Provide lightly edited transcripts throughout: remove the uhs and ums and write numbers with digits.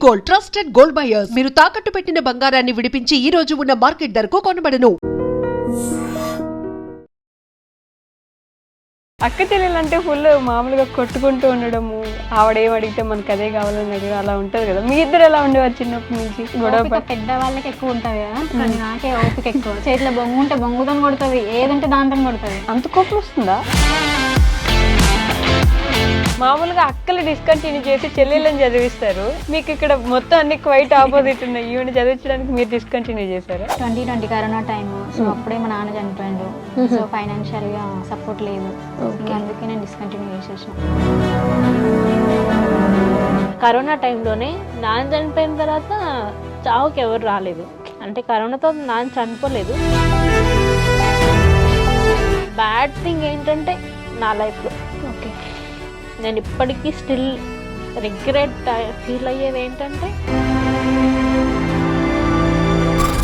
Gold, trusted gold buyers. మీరు తాకట్టు పెట్టిన బంగారాన్ని విడిపించి ఈ రోజు ఉన్న మార్కెట్ ధరకు కొనబడను. అక్క చెల్లెలంటే ఫుల్ మామూలుగా కొట్టుకుంటూ ఉండడము, ఆవిడేం అడిగితే మనకు అదే కావాలని అడిగి అలా ఉంటది కదా. మీ ఇద్దరు ఎలా ఉండేవారు చిన్నప్పటి నుంచి? గొడవ పెద్ద వాళ్ళకి ఎక్కువ ఉంటది కదా, కానీ నాకే ఓపిక ఎక్కువ. చేతిలో బొంగు ఉంటే బొంగుతో కొడుతుంది, ఏదంటే దాంతో కొడుతుంది. అంత కోపం వస్తుందా? మామూలుగా అక్కలు డిస్కంటిన్యూ చేసి చెల్లెళ్ళని చదివిస్తారు, మీకు ఇక్కడ మొత్తం అన్ని క్వైట్ ఆపోజిట్ ఉన్నాయి. ఈవెన్ చదివించడానికి మీరు డిస్కంటిన్యూ చేశారు. 2020 కరోనా టైమ్, సో అప్పుడే మా నాన్న చనిపోయిండు. సో ఫైనాన్షియల్ గా సపోర్ట్ లేదు, అందుకే నేను డిస్కంటిన్యూ చేసేసిన. కరోనా టైంలోనే నాన్న చనిపోయిన తర్వాత చావుకి ఎవరు రాలేదు, అంటే కరోనాతో నాన్న చనిపోలేదు. బ్యాడ్ థింగ్ ఏంటంటే నా లైఫ్లో ఓకే, నేను ఇప్పటికీ స్టిల్ రిగ్రెట్ ఫీల్ అయ్యేది ఏంటంటే,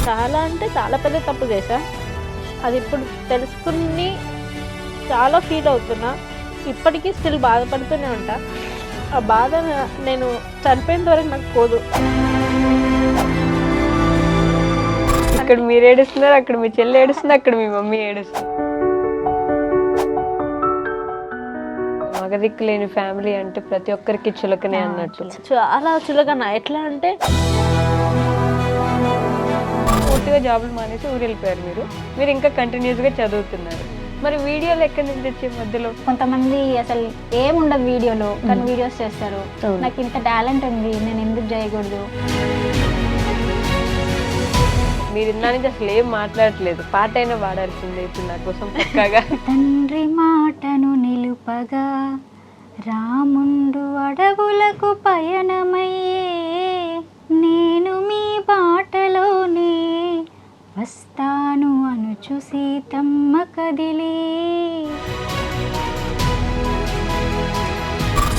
చాలా అంటే చాలా పెద్ద తప్పు చేశా. అది ఇప్పుడు తెలుసుకుని చాలా ఫీల్ అవుతున్నా. ఇప్పటికీ స్టిల్ బాధపడుతూనే ఉంటా. ఆ బాధ నేను చనిపోయిన వరకు నాకు పోదు. ఇక్కడ మీరు ఏడుస్తున్నారు, అక్కడ మీ చెల్లి ఏడుస్తుంది, అక్కడ మీ మమ్మీ ఏడుస్తుంది. మగదిక్కు లేని ఫ్యామిలీ అంటే ప్రతి ఒక్కరికి చులకనే అన్నట్టు. చాలా చులకన. ఎట్లా అంటే పూర్తిగా జాబులు మానేసి ఊరు వెళ్ళిపోయారు మీరు ఇంకా కంటిన్యూస్గా చదువుతున్నారు. మరి వీడియోలు ఎక్కడి నుంచి వచ్చే మధ్యలో? కొంతమంది అసలు ఏముండదు వీడియోలో, కానీ వీడియోస్ చేస్తారు. నాకు ఇంత టాలెంట్ ఉంది, నేను ఎందుకు చేయకూడదు? మీరు ఇందా నుంచి అసలు ఏం మాట్లాడట్లేదు, పాట అయినా పాడాల్సిందే ఇప్పుడు నా కోసం పక్కాగా. తండ్రి మాటను నిలుపగా రాముండు అడవులకు పయనమయ్యే, నేను మీ బాటలోనే వస్తాను అనుచు సీతమ్మ కదిలే.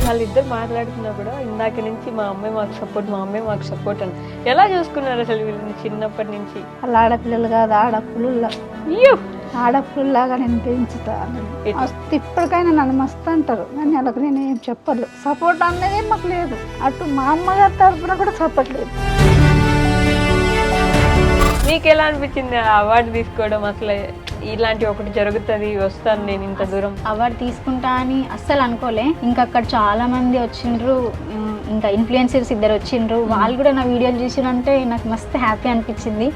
వాళ్ళిద్దరు మాట్లాడుతున్నా కూడా ఇందాక నుంచి మా అమ్మాయి మాకు సపోర్ట్ అని ఎలా చూసుకున్నారు అసలు వీళ్ళని చిన్నప్పటి నుంచి? అలా ఆడపిల్లలు కాదు, ఆడపిల్లలాగా నేను పెంచుతాను. ఇప్పటికైనా నన్ను మస్తు అంటారు, కానీ వాళ్ళకి నేను ఏం చెప్పలేదు. సపోర్ట్ అనేది మాకు లేదు, అటు మా అమ్మగారి తరఫున కూడా సపోర్ట్ లేదు. మీకు ఎలా అనిపించింది అవార్డు తీసుకోవడం? అసలు ఇలాంటి ఒకటి జరుగుతుంది, వస్తాను నేను ఇంత దూరం అవార్డు తీసుకుంటా అని అస్సలు అనుకోలే. ఇంకా అక్కడ చాలా మంది వచ్చిండ్రు, ఇంకా ఇన్ఫ్లుయెన్సర్స్ ఇద్దరు వచ్చిండ్రు, వాళ్ళు కూడా నా వీడియోలు చూసినంటే నాకు మస్తు హ్యాపీ అనిపించింది.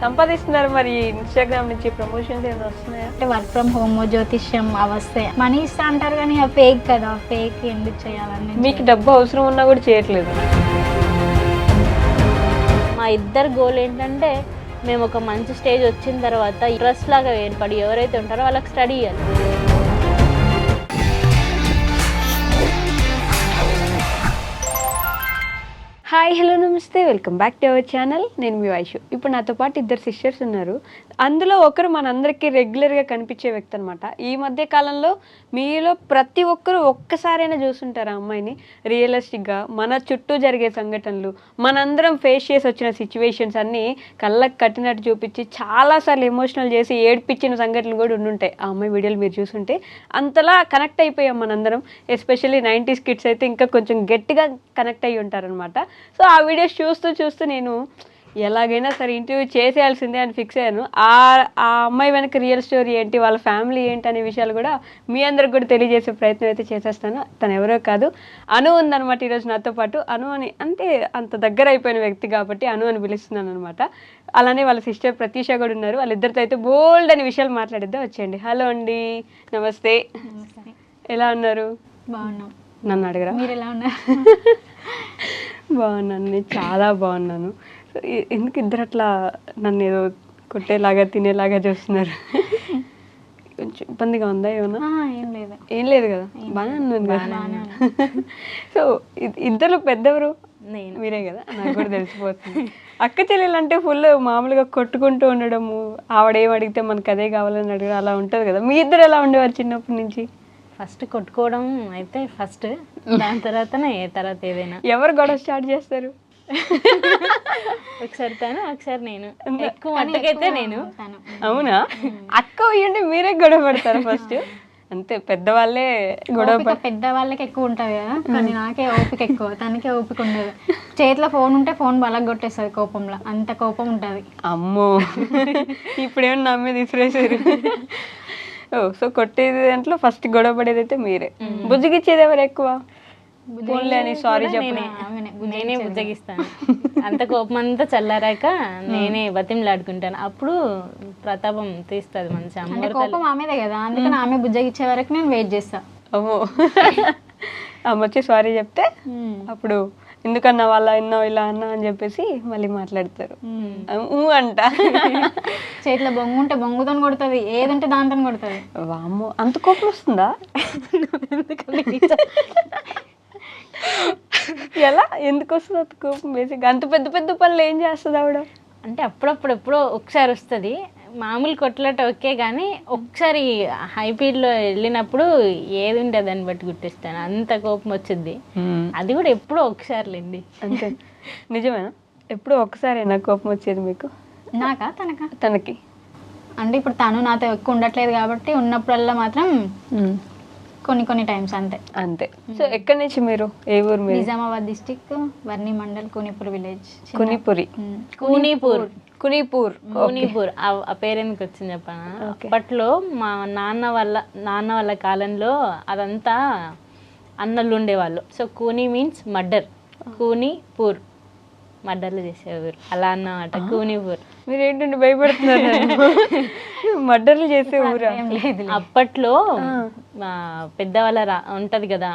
సంపాదిస్తున్నారు మరి ఇన్స్టాగ్రామ్ నుంచి ప్రమోషన్స్ ఏమైనా వస్తున్నాయా? అంటే వర్క్ ఫ్రమ్ హోమ్, జ్యోతిష్యం అవి వస్తాయి. మనీ ఇస్తా అంటారు కానీ ఆ ఫేక్ కదా, ఫేక్ ఎందుకు చేయాలని. మీకు డబ్బు అవసరం ఉన్నా కూడా చేయట్లేదు. మా ఇద్దరు గోల్ ఏంటంటే, మేము ఒక మంచి స్టేజ్ వచ్చిన తర్వాత ట్రస్ట్ లాగా ఏర్పడి ఎవరైతే ఉంటారో వాళ్ళకి స్టడీ చేయాలి. హాయ్, హలో, నమస్తే, welcome back to our channel. నేను మీ వైషు. ఇప్పుడు నాతో పాటు ఇద్దరు సిస్టర్స్ ఉన్నారు. అందులో ఒకరు మనందరికీ రెగ్యులర్గా కనిపించే వ్యక్తి అనమాట. ఈ మధ్య కాలంలో మీలో ప్రతి ఒక్కరు ఒక్కసారైనా చూస్తుంటారు ఆ అమ్మాయిని. రియలిస్టిక్గా మన చుట్టూ జరిగే సంఘటనలు, మనందరం ఫేస్ చేసి వచ్చిన సిచ్యువేషన్స్ అన్నీ కళ్ళకు కట్టినట్టు చూపించి చాలాసార్లు ఎమోషనల్ చేసి ఏడ్పించిన సంఘటనలు కూడా ఉండుంటాయి ఆ అమ్మాయి వీడియోలు మీరు చూస్తుంటే. అంతలా కనెక్ట్ అయిపోయాం మనందరం. ఎస్పెషల్లీ 90s కిడ్స్ అయితే ఇంకా కొంచెం గట్టిగా కనెక్ట్ అయ్యి ఉంటారనమాట. సో ఆ వీడియోస్ చూస్తూ నేను ఎలాగైనా సరే ఇంటర్వ్యూ చేసేయాల్సిందే అని ఫిక్స్ అయ్యాను. ఆ అమ్మాయి వెనక రియల్ స్టోరీ ఏంటి, వాళ్ళ ఫ్యామిలీ ఏంటి అనే విషయాలు కూడా మీ అందరికి కూడా తెలియజేసే ప్రయత్నం అయితే చేసేస్తాను. తను ఎవరో కాదు, అను ఉందనమాట ఈరోజు నాతో పాటు. అను అని అంటే అంత దగ్గర అయిపోయిన వ్యక్తి కాబట్టి అను అని పిలుస్తున్నాను అనమాట. అలానే వాళ్ళ సిస్టర్ ప్రతీష కూడా ఉన్నారు. వాళ్ళిద్దరితో అయితే బోల్డ్ అనే విషయాలు మాట్లాడిద్దాం. వచ్చేయండి. హలో అండి, నమస్తే. ఎలా ఉన్నారు? బాగున్నాం. నన్ను అడగరా? మీరు ఎలా ఉన్నారు? బాగున్నాను, నేను చాలా బాగున్నాను. ఎందుకు ఇద్దరు అట్లా నన్ను ఏదో కొట్టేలాగా తినేలాగా చూస్తున్నారు? కొంచెం ఇబ్బందిగా ఉందా ఏమన్నా? ఏం లేదు కదా, బాగానే ఉన్నాను కదా. సో ఇద్దరు పెద్దవరు మీరే కదా, నాకు కూడా తెలిసిపోతుంది. అక్క చెల్లెలు అంటే ఫుల్ మామూలుగా కొట్టుకుంటూ ఉండడము, ఆవిడేం అడిగితే మనకు అదే కావాలని అడిగి అలా ఉంటుంది కదా. మీ ఇద్దరు ఎలా ఉండేవారు చిన్నప్పటి నుంచి? ఫస్ట్ కొట్టుకోవడం అయితే ఫస్ట్, దాని తర్వాత ఏదైనా. ఎవరు గొడవ స్టార్ట్ చేస్తారు? ఒకసారి తను, ఒకసారి నేను. ఎక్కువ మట్టుకైతే నేను. అవునా? అక్క అయ్యండి మీరే గొడవ పడతారు ఫస్ట్? అంతే పెద్దవాళ్ళే గొడవ ఓపిక పెద్ద వాళ్ళకి ఎక్కువ ఉంటది కదా, కానీ నాకే ఓపిక ఎక్కువ, తనకే ఓపిక ఉండదు. చేతిలో ఫోన్ ఉంటే ఫోన్ బలగ కొట్టేస్తుంది కోపంలో, అంత కోపం ఉంటది. అమ్మో ఇప్పుడేమో నా మీద ఇసిరేసారు. సో కొట్టేది దాంట్లో ఫస్ట్ గొడవ పడేది అయితే మీరే. బుజ్జిగిచ్చేది ఎవరు ఎక్కువ? ఫోన్లే అని సారీ చెప్పండి. నేనే బుజ్జగిస్తాను. అంత కోపం అంతా చల్లారాక నేనే బతిమలాడుకుంటాను. అప్పుడు ప్రతాపం తీస్తుంది మంచి అంటే కోపం ఆమెదే కదా, అందుకని ఆమె బుజ్జగిచ్చే వరకు నేను వెయిట్ చేస్తా. అమ్మో అమ్మ వచ్చి సారీ చెప్తే అప్పుడు ఎందుకన్నా వాళ్ళ అన్నా ఇలా అన్నా అని చెప్పేసి మళ్ళీ మాట్లాడతారు. అంట చేతిలో బొంగు ఉంటే బొంగుతో కొడుతుంది, ఏదంటే దాంతో కొడుతుంది. వామ్మో అంత కోపం వస్తుందా? ఎలా ఎందుకు వస్తుంది అంత కోపం? బేసిక్ అంత పెద్ద పెద్ద పనులు ఏం చేస్తుంది ఆవిడ? అంటే అప్పుడప్పుడు ఎప్పుడో ఒకసారి వస్తుంది. మామూలు కొట్లాట ఓకే, కానీ ఒకసారి హై స్పీడ్లో వెళ్ళినప్పుడు ఏది ఉంటే దాన్ని బట్టి గుర్తిస్తాను, అంత కోపం వచ్చింది. అది కూడా ఎప్పుడో ఒకసారిలేండి. అంతే నిజమేనా? ఎప్పుడో ఒకసారేనా కోపం వచ్చేది మీకు? నాకా తనకా? తనకి. అంటే ఇప్పుడు తను నాతో ఎక్కువ ఉండట్లేదు కాబట్టి ఉన్నప్పుడల్లా మాత్రం కొన్ని టైమ్స్ అంతే. అంతే. సో ఎక్కడి నుంచి మీరు? ఏ ఊరు మీరు? Nizamabad district, Varni mandal, Kunipur village. కునిపురి. కూనీపూర్. కునీపూర్ ఆ పేరు ఎందుకు వచ్చింది చెప్పనా? అప్పట్లో మా నాన్న వాళ్ళ కాలంలో అదంతా అన్నలు ఉండేవాళ్ళు. సో కూనీ మీన్స్ మర్డర్, కూనీపూర్ మర్డర్లు చేసేవారు అలా అన్నమాట. కూనీపూర్. మీరు ఏంటంటే భయపడుతున్నారు? మర్డర్లు చేసే ఊరా? అప్పట్లో పెద్దవాళ్ళ ఉంటది కదా,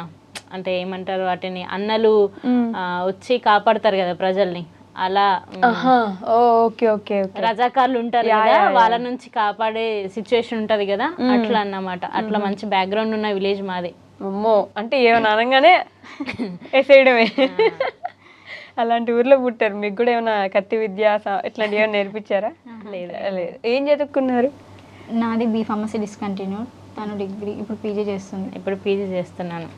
అంటే ఏమంటారు వాటిని, అన్నలు వచ్చి కాపాడతారు కదా ప్రజల్ని, అలా ఓకే ఓకే రజాకార్లు ఉంటారు కదా, వాళ్ళ నుంచి కాపాడే సిచ్యువేషన్ ఉంటది కదా, అట్లా అన్నమాట. అట్లా మంచి బ్యాక్గ్రౌండ్ ఉన్న విలేజ్ మాది. అమ్మో, అంటే ఏమైనా అనగానే వేసేయడమే. అలాంటి ఊర్లో పుట్టారు. మీకు కూడా ఏమైనా కత్తి విద్య ఇట్లాంటి ఏమైనా నేర్పించారా? లేదు. ఏం చదువుకున్నారు? నాది బీ ఫార్మసీ డిస్కంటిన్యూడ్, తను డిగ్రీ ఇప్పుడు పీజీ చేస్తుంది. ఇప్పుడు పీజీ చేస్తున్నాను.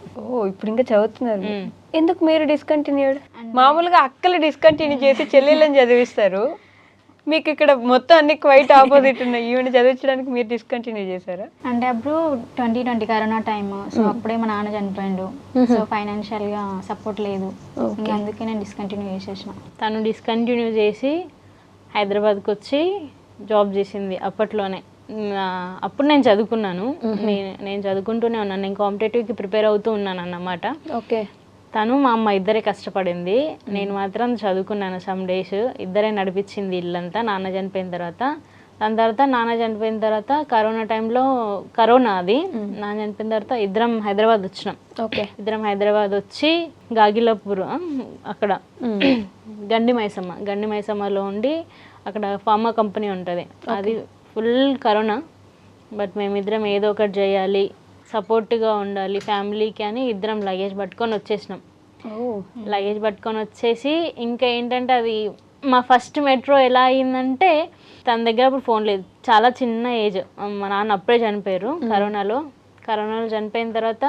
ఇప్పుడు ఇంకా చదువుతున్నారు. ఎందుకు మీరు డిస్కంటిన్యూడ్? మామూలుగా అక్కలు డిస్కంటిన్యూ చేసి చెల్లెళ్ళని చదివిస్తారు, మీకు ఇక్కడ మొత్తం అన్ని క్వైట్ ఆపోజిట్ ఉన్నాయి. ఈవెన్ చదివించడానికి మీరు డిస్కంటిన్యూ చేశారా? అంటే అప్పుడు 2020 కరోనా టైమ్, సో అప్పుడే మా నాన్న చనిపోయిండు, సో ఫైనాన్షియల్ గా సపోర్ట్ లేదు, ఇంకా అందుకే నేను డిస్కంటిన్యూ చేసేసిన. తను డిస్కంటిన్యూ చేసి హైదరాబాద్కి వచ్చి జాబ్ చేసింది అప్పట్లోనే. అప్పుడు నేను చదువుకున్నాను, నేను చదువుకుంటూనే ఉన్నాను, నేను కాంపిటేటివ్కి ప్రిపేర్ అవుతూ ఉన్నాను అన్నమాట. ఓకే. తను మా అమ్మ ఇద్దరే కష్టపడింది, నేను మాత్రం చదువుకున్నాను. సమ్ డేస్ ఇద్దరే నడిపించింది ఇల్లంతా నాన్న చనిపోయిన తర్వాత. దాని తర్వాత నాన్న చనిపోయిన తర్వాత కరోనా టైంలో, కరోనా అది, నాన్న చనిపోయిన తర్వాత ఇద్దరం హైదరాబాద్ వచ్చినాం. ఓకే. ఇద్దరం హైదరాబాద్ వచ్చి గాగిలాపూర్ అక్కడ గండి మైసమ్మలో ఉండి అక్కడ ఫార్మా కంపెనీ ఉంటుంది, అది ఫుల్ కరోనా. బట్ మేమిద్దరం ఏదో ఒకటి చేయాలి, సపోర్ట్గా ఉండాలి ఫ్యామిలీకి అని ఇద్దరం లగేజ్ పట్టుకొని వచ్చేసినాం. లగేజ్ పట్టుకొని వచ్చేసి ఇంకా ఏంటంటే అది మా ఫస్ట్ మెట్రో ఎలా అయిందంటే, తన దగ్గర అప్పుడు ఫోన్ లేదు, చాలా చిన్న ఏజ్, మా నాన్న అప్పుడే చనిపోయారు కరోనాలో చనిపోయిన తర్వాత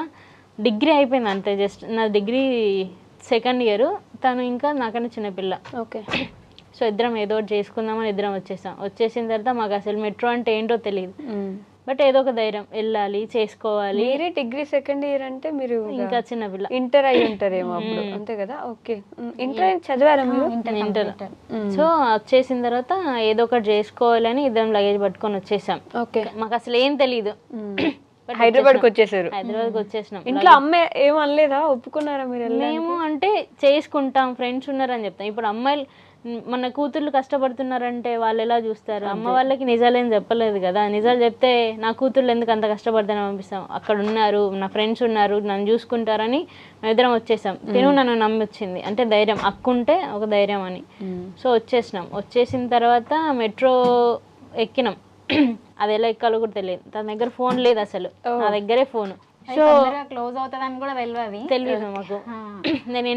డిగ్రీ అయిపోయింది అంతే, జస్ట్ నా డిగ్రీ సెకండ్ ఇయర్, తను ఇంకా నాకన్నా చిన్నపిల్ల. ఓకే. సో ఇద్దరం ఏదో ఒకటి చేసుకుందామని ఇద్దరం వచ్చేసిన తర్వాత మాకు అసలు మెట్రో అంటే ఏంటో తెలియదు, బట్ ఏదో ఒక ధైర్యం, వెళ్ళాలి, చేసుకోవాలి. మీరే డిగ్రీ సెకండ్ ఇయర్ అంటే మీరు ఇంకా చిన్నపిల్ల, ఇంటర్ అయి ఉంటారేమో అప్పుడు, అంతే కదా? ఓకే. ఇంటర్ చదివారా మీరు? ఇంటర్. సో వచ్చేసిన తర్వాత ఏదో ఒకటి చేసుకోవాలని ఇద్దరం లగేజ్ పట్టుకొని వచ్చేసాం. ఓకే. మాకు అసలు ఏం తెలీదు, హైదరాబాద్కి వచ్చేసారు. హైదరాబాద్కి వచ్చేసినాం. ఇంట్లో అమ్మ ఏం అనలేదా? ఒప్పుకున్నారా మీరు? మేము అంటే చేసుకుంటాం, ఫ్రెండ్స్ ఉన్నారని చెప్తాం. ఇప్పుడు అమ్మాయిలు మన కూతుర్లు కష్టపడుతున్నారంటే వాళ్ళు ఎలా చూస్తారు? అమ్మ వాళ్ళకి నిజాలేం చెప్పలేదు కదా, నిజాలు చెప్తే నా కూతుర్లు ఎందుకు అంత కష్టపడతానని పంపిస్తాం. అక్కడ ఉన్నారు, నా ఫ్రెండ్స్ ఉన్నారు, నన్ను చూసుకుంటారని మేమిద్దరం వచ్చేసాం. తిను నన్ను నమ్మి వచ్చింది, అంటే ధైర్యం, అక్కుంటే ఒక ధైర్యం అని. సో వచ్చేసినాం. వచ్చేసిన తర్వాత మెట్రో ఎక్కినాం, అది ఎలా ఎక్కాలో కూడా తెలియదు, తన దగ్గర ఫోన్ లేదు అసలు, నా దగ్గరే ఫోను. సో క్లోజ్ అవుతుందని కూడా తెలియదు మాకు. నేను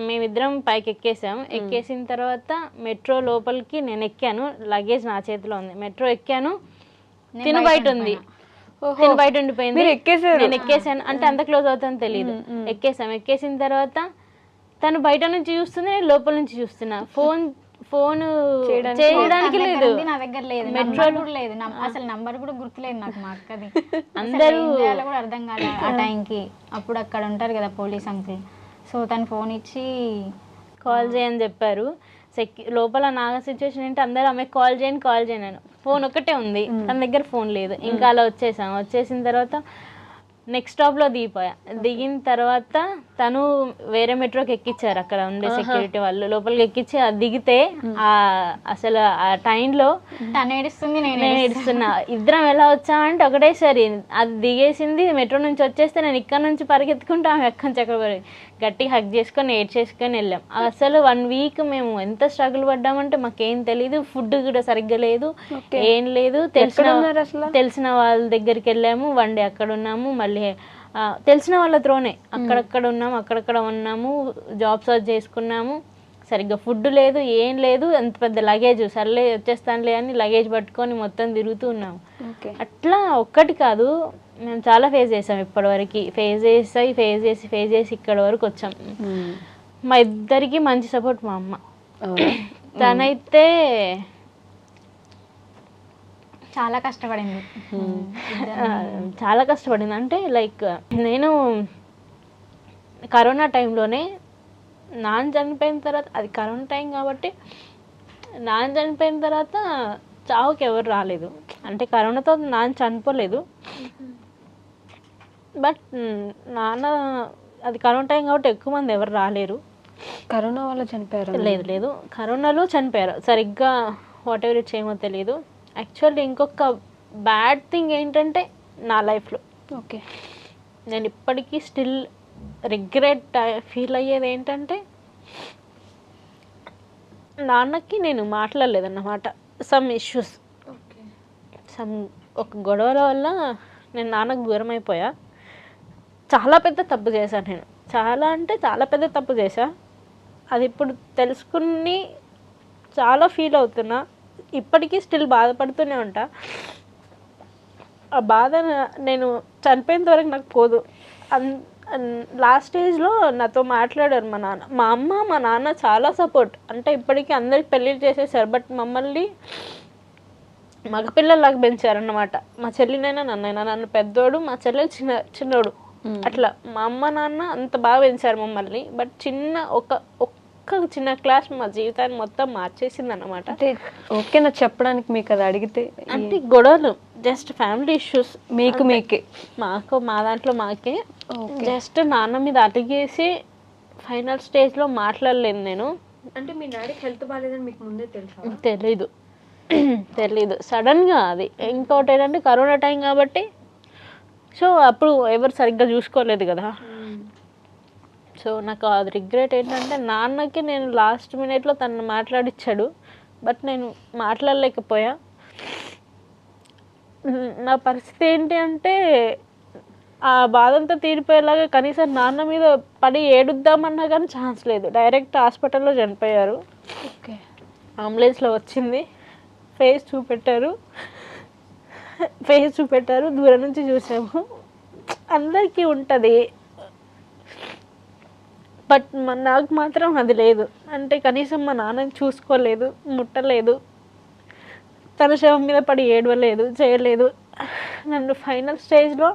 మేమిద్దరం పైకి ఎక్కేసిన తర్వాత మెట్రో లోపలికి నేను ఎక్కాను, లగేజ్ నా చేతిలో ఉంది. మెట్రో ఎక్కాను, తిను బయట ఉంది, తిను బయట ఉండిపోయింది, నేను ఎక్కేసాను. అంటే అంత క్లోజ్ అవుతుందని తెలియదు. ఎక్కేసిన తర్వాత తను బయట నుంచి చూస్తుంది, నేను లోపల నుంచి చూస్తున్నా. ఫోన్ చేయడానికి చేయడానికి తన దగ్గర లేదు. ఉంది, నా దగ్గర లేదు, నంబర్ కూడా లేదు, అసలు నంబర్ కూడా గుర్తులేదు నాకు మా అక్కది. అందరూ ఏం చేయాలో కూడా అర్థం కాలే ఆ టైంకి. అప్పుడు అక్కడ ఉంటారు కదా పోలీస్ అంకుల్, సో తను ఫోన్ ఇచ్చి కాల్ చేయని చెప్పారు. లోపల నా సిచ్యువేషన్ ఏంటి, అందరూ ఆమెకు కాల్ చేయను అని. ఫోన్ ఒకటే ఉంది, తన దగ్గర ఫోన్ లేదు. ఇంకా అలా వచ్చేసిన తర్వాత నెక్స్ట్ స్టాప్లో దిగిపోయా. దిగిన తర్వాత తను వేరే మెట్రోకి ఎక్కించారు, అక్కడ ఉండే సెక్యూరిటీ వాళ్ళు లోపలికి ఎక్కించి అది దిగితే అసలు ఆ టైంలో తను ఏడుస్తుంది, నేను ఏడుస్తున్నా. ఇద్దరం ఎలా వచ్చామంటే ఒకటేసారి అది దిగేసింది, మెట్రో నుంచి వచ్చేస్తే నేను ఇక్కడ నుంచి పరిగెత్తుకుంటా ఆమె ఎక్కడి నుంచి ఎక్కడ గట్టి హగ్ చేసుకొని ఏడ్చేసుకొని వెళ్ళాం. అసలు 1 వీక్ మేము ఎంత స్ట్రగుల్ పడ్డామంటే మాకేం తెలీదు, ఫుడ్ కూడా సరిగ్గా లేదు, ఏం లేదు. తెలిసిన వాళ్ళ దగ్గరికి వెళ్ళాము, 1 డే అక్కడ ఉన్నాము. మళ్ళీ తెలిసిన వాళ్ళ త్రోనే అక్కడక్కడ ఉన్నాము, జాబ్ సర్చ్ చేసుకున్నాము. సరిగ్గా ఫుడ్ లేదు, ఏం లేదు. అంత పెద్ద లగేజ్, సర్లే వచ్చేస్తానులే అని లగేజ్ పట్టుకొని మొత్తం తిరుగుతూ ఉన్నాము. అట్లా ఒక్కటి కాదు, మేము చాలా ఫేస్ చేసాం ఇప్పటివరకు. ఫేస్ చేసి ఇక్కడ వరకు వచ్చాం. మా ఇద్దరికి మంచి సపోర్ట్ మా అమ్మ. తనైతే చాలా కష్టపడింది. చాలా కష్టపడింది. అంటే లైక్ నేను కరోనా టైంలోనే నాన్న చనిపోయిన తర్వాత, అది కరోనా టైం కాబట్టి నాన్న చనిపోయిన తర్వాత చావుకి ఎవరు రాలేదు. అంటే కరోనాతో నాన్న చనిపోలేదు, బట్ నాన్న అది కరోనా టైం కాబట్టి ఎక్కువ మంది ఎవరు రాలేరు. కరోనా వల్ల చనిపోయారు? లేదు, కరోనాలో చనిపోయారు. సరిగ్గా వాట్ ఎవర్ ఇట్స్ ఏమో తెలియదు. యాక్చువల్లీ ఇంకొక బ్యాడ్ థింగ్ ఏంటంటే నా లైఫ్లో నేను ఇప్పటికీ స్టిల్ రిగ్రెట్ ఫీల్ అయ్యేది ఏంటంటే, నాన్నకి నేను మాట్లాడలేదన్నమాట. సమ్ ఇష్యూస్, ఒక గొడవల వల్ల నేను నాన్నకు దూరం అయిపోయా. చాలా పెద్ద తప్పు చేశాను నేను, చాలా పెద్ద తప్పు చేశా. అది ఇప్పుడు తెలుసుకుని చాలా ఫీల్ అవుతున్నా. ఇప్పటికీ స్టిల్ బాధపడుతూనే ఉంటా. ఆ బాధ నేను చనిపోయేంత వరకు నాకు పోదు. లాస్ట్ స్టేజ్లో నాతో మాట్లాడారు మా నాన్న. మా అమ్మ మా నాన్న చాలా సపోర్ట్. అంటే ఇప్పటికీ అందరికి పెళ్ళిళ్ళు చేసేసారు, బట్ మమ్మల్ని మగపిల్లలాగా పెంచారన్నమాట. మా చెల్లినైనా నన్నైనా, నన్ను పెద్దోడు, మా చెల్లెలు చిన్నోడు. అట్లా మా అమ్మ నాన్న అంత బాగా పెంచారు మమ్మల్ని. బట్ ఒక్క చిన్న క్లాస్ మా జీవితాన్ని మొత్తం మార్చేసింది అన్నమాట. అంటే ఓకేనా చెప్పడానికి మీకు అది అడిగితే? అంటే గొడవలు జస్ట్ ఫ్యామిలీ ఇష్యూస్, మీకే మా దాంట్లో మాకే. జస్ట్ నాన్న మీద అడిగేసి ఫైనల్ స్టేజ్లో మాట్లాడలేను నేను. అంటే మీ డాడీకి హెల్త్ బాగాలేదని మీకు ముందే తెలుసా? తెలీదు సడన్గా. అది ఇంకోటి ఏంటంటే కరోనా టైం కాబట్టి, సో అప్పుడు ఎవరు సరిగ్గా చూసుకోలేదు కదా. సో నాకు అది రిగ్రెట్ ఏంటంటే, నాన్నకి నేను లాస్ట్ మినిట్లో తను మాట్లాడిచ్చాడు, బట్ నేను మాట్లాడలేకపోయా. నా పరిస్థితి ఏంటి అంటే, ఆ బాధంతా తీరిపోయేలాగా కనీసం నాన్న మీద పడి ఏడుద్దామన్నా కానీ ఛాన్స్ లేదు. డైరెక్ట్ హాస్పిటల్లో చనిపోయారు. అంబులెన్స్లో వచ్చింది, ఫేస్ చూపెట్టారు, దూరం నుంచి చూసాము. అందరికీ ఉంటుంది, బట్ నాకు మాత్రం అది లేదు. అంటే కనీసం మా నాన్నని చూసుకోలేదు, ముట్టలేదు, తన శవం మీద పడి ఏడవలేదు, చేయలేదు. నన్ను ఫైనల్ స్టేజ్లో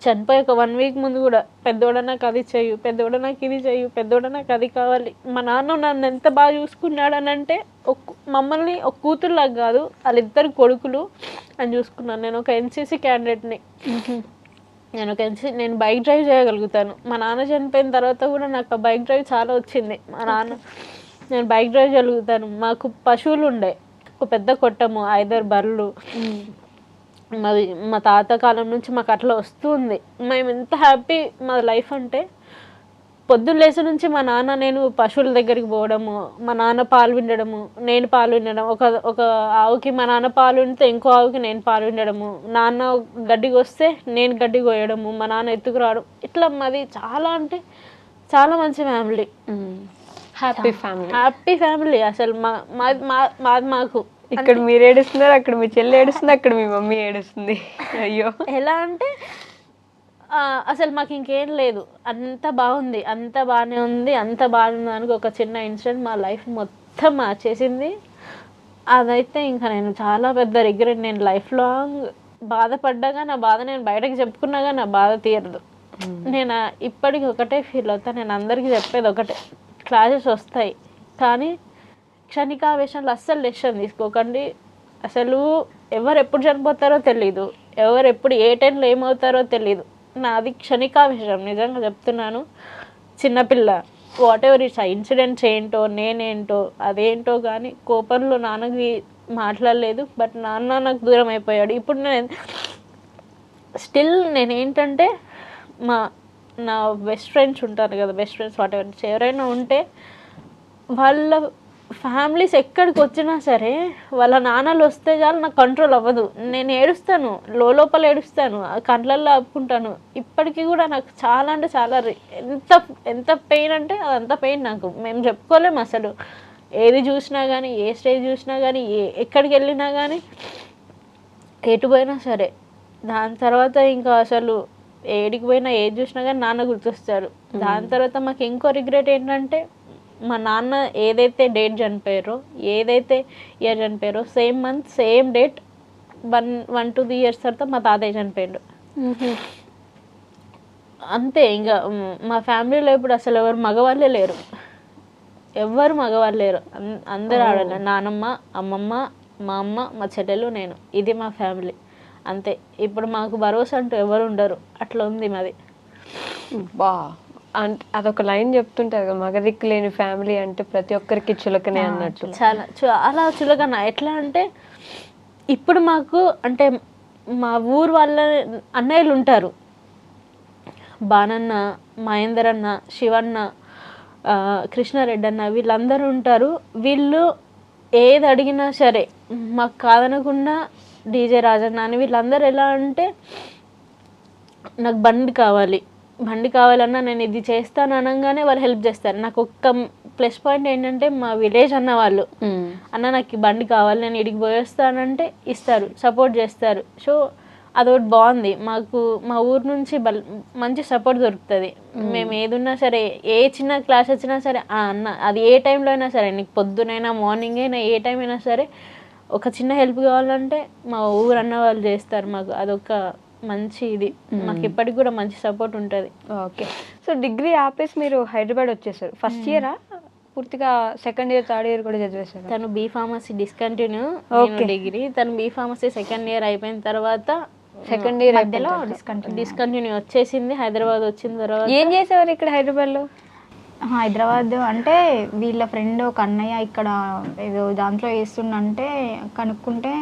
చనిపోయి ఒక 1 వీక్ ముందు కూడా, పెద్దోడ నాకు అది చెయ్యు, పెద్దోడ నాకు ఇది చెయ్యు, పెద్దోడ నాకు అది కావాలి. మా నాన్న నన్ను ఎంత బాగా చూసుకున్నాడు అని అంటే, మమ్మల్ని ఒక కూతురులాగా కాదు, వాళ్ళిద్దరు కొడుకులు అని చూసుకున్నాను. నేను ఒక ఎన్సీసీ క్యాండిడేట్ని. నేను బైక్ డ్రైవ్ చేయగలుగుతాను. మా నాన్న చనిపోయిన తర్వాత కూడా నాకు ఆ బైక్ డ్రైవ్ చాలా వచ్చింది. నేను బైక్ డ్రైవ్ చేయగలుగుతాను. మాకు పశువులు ఉండే, ఒక పెద్ద కొట్టము, 5 బర్రెలు. మా తాత కాలం నుంచి మాకు అట్లా వస్తుంది. మేము ఎంత హ్యాపీ మా లైఫ్ అంటే, పొద్దున్న లేచి నుంచి మా నాన్న నేను పశువుల దగ్గరికి పోవడము, మా నాన్న పాలు విండడము, నేను పాలు విండడం, ఒక ఆవుకి మా నాన్న పాలు వింటే ఇంకో ఆవుకి నేను పాలు విండడము, నాన్న గడ్డికి వస్తే నేను గడ్డి కోయడము, మా నాన్న ఎత్తుకురావడం. ఇట్లా మాది చాలా అంటే చాలా మంచి ఫ్యామిలీ, హ్యాపీ ఫ్యామిలీ. అసలు మాకు ఇక్కడ మీరు ఏడుస్తున్నారు, అక్కడ మీ చెల్లి ఏడుస్తుంది, అక్కడ మీ మమ్మీ ఏడుస్తుంది. అయ్యో, ఎలా అంటే అసలు మాకు ఇంకేం లేదు, అంత బాగుంది, అంత బాగానే ఉంది. అంత బాగుంది అనుకో. ఒక చిన్న ఇన్సిడెంట్ మా లైఫ్ మొత్తం మొత్తం మార్చేసింది. అదైతే ఇంకా నేను చాలా పెద్ద రిగ్రెట్. నేను లైఫ్ లాంగ్ బాధపడ్డాగా నా బాధ నేను బయటకు చెప్పుకున్నాగా నా బాధ తీరదు. నేను ఇప్పటికి ఒకటే ఫీల్ అవుతాను, నేను అందరికీ చెప్పేది ఒకటే, క్లాసెస్ వస్తాయి కానీ క్షణికావేశంలో అస్సలు డెసిషన్ తీసుకోకండి. అసలు ఎవరు ఎప్పుడు చనిపోతారో తెలీదు, ఎవరు ఎప్పుడు ఏ టైంలో ఏమవుతారో తెలీదు. నాది క్షణికావేశం, నిజంగా చెప్తున్నాను. చిన్నపిల్ల, వాట్ ఎవర్ ఇట్స్, ఆ ఇన్సిడెంట్స్ ఏంటో నేనేంటో అదేంటో కానీ కోపంలో నాన్నకి మాట్లాడలేదు. బట్ నాన్న నాకు దూరం అయిపోయాడు. ఇప్పుడు నేను స్టిల్ నేనేంటంటే నా బెస్ట్ ఫ్రెండ్స్ ఉంటారు కదా, బెస్ట్ ఫ్రెండ్స్ వాట్ ఎవర్ ఎవరైనా ఉంటే వాళ్ళ ఫ్యామిలీస్ ఎక్కడికి వచ్చినా సరే వాళ్ళ నాన్నలు వస్తే చాలు నాకు కంట్రోల్ అవ్వదు. నేను ఏడుస్తాను, లోపల ఏడుస్తాను, కంట్లల్లో ఆపుకుంటాను. ఇప్పటికీ కూడా నాకు చాలా అంటే చాలా ఎంత పెయిన్ అంటే అదంత పెయిన్ నాకు మేము చెప్పుకోలేము అసలు. ఏది చూసినా కానీ, ఏ స్టేజ్ చూసినా కానీ, ఎక్కడికి వెళ్ళినా కానీ, ఎటు పోయినా సరే దాని తర్వాత ఇంకా అసలు ఏడికి పోయినా ఏది చూసినా కానీ నాన్న గుర్తొస్తారు. దాని తర్వాత మాకు ఇంకో రిగ్రెట్ ఏంటంటే మా నాన్న ఏదైతే డేట్ చనిపోయారో, ఏదైతే ఇయర్ చనిపోయారో, same month same date 1-2 years తర్వాత మా తాతయ్య చనిపోయాడు. అంతే. ఇంకా మా ఫ్యామిలీలో ఇప్పుడు అసలు ఎవరు మగవాళ్ళే లేరు, ఎవ్వరు మగవాళ్ళు లేరు, అందరూ ఆడలే. నానమ్మ, అమ్మమ్మ, మా అమ్మ, మా చెల్లెలు, నేను. ఇది మా ఫ్యామిలీ. అంతే. ఇప్పుడు మాకు భరోసా అంటూ ఎవరు ఉండరు, అట్లా ఉంది మాది. బా, అంటే అదొక లైన్ చెప్తుంటారు కదా, మగదిక్కు లేని ఫ్యామిలీ అంటే ప్రతి ఒక్కరికి చులకనే అన్నట్టు. చాలా చాలా చులకన. ఎట్లా అంటే ఇప్పుడు మాకు అంటే మా ఊరు వాళ్ళ అన్నయ్యలు ఉంటారు, బాణన్న, మహేందర్ అన్న, శివన్న, కృష్ణారెడ్డి అన్న, వీళ్ళందరూ ఉంటారు. వీళ్ళు ఏది అడిగినా సరే మాకు కాదనకుండా, డీజే రాజన్న అని వీళ్ళందరూ ఎలా అంటే నాకు బండి కావాలన్నా నేను ఇది చేస్తాను అనగానే వాళ్ళు హెల్ప్ చేస్తారు. నాకు ఒక్క ప్లస్ పాయింట్ ఏంటంటే మా విలేజ్ అన్న వాళ్ళు, అన్న నాకు బండి కావాలి నేను ఇడికి పోయేస్తానంటే ఇస్తారు, సపోర్ట్ చేస్తారు. సో అదొకటి బాగుంది మాకు. మా ఊరు నుంచి మంచి సపోర్ట్ దొరుకుతుంది. మేము ఏదున్నా సరే, ఏ చిన్న క్లాస్ వచ్చినా సరే, అన్న అది ఏ టైంలో అయినా సరే, నీకు పొద్దునైనా మార్నింగ్ అయినా ఏ టైం అయినా సరే, ఒక చిన్న హెల్ప్ కావాలంటే మా ఊరు అన్న వాళ్ళు చేస్తారు మాకు. అదొక మంచి ఇది మాకు ఇప్పటికి కూడా మంచి సపోర్ట్ ఉంటుంది. ఓకే. సో డిగ్రీ ఆపేసి మీరు హైదరాబాద్ వచ్చేసారు. ఫస్ట్ ఇయరా పూర్తిగా? సెకండ్ ఇయర్, థర్డ్ ఇయర్ కూడా చదివేశారు? తను బీ ఫార్మసీ డిస్కంటిన్యూ, డిగ్రీ. తను బీ ఫార్మసీ సెకండ్ ఇయర్ అయిపోయిన తర్వాత సెకండ్ ఇయర్ మధ్యలో డిస్కంటిన్యూ వచ్చేసింది. హైదరాబాద్ వచ్చిన తర్వాత ఏం చేసేవారు ఇక్కడ హైదరాబాద్లో? హైదరాబాద్ అంటే వీళ్ళ ఫ్రెండ్ ఒక అన్నయ్య ఇక్కడ ఏదో దాంట్లో వేస్తుండంటే కనుక్కుంటే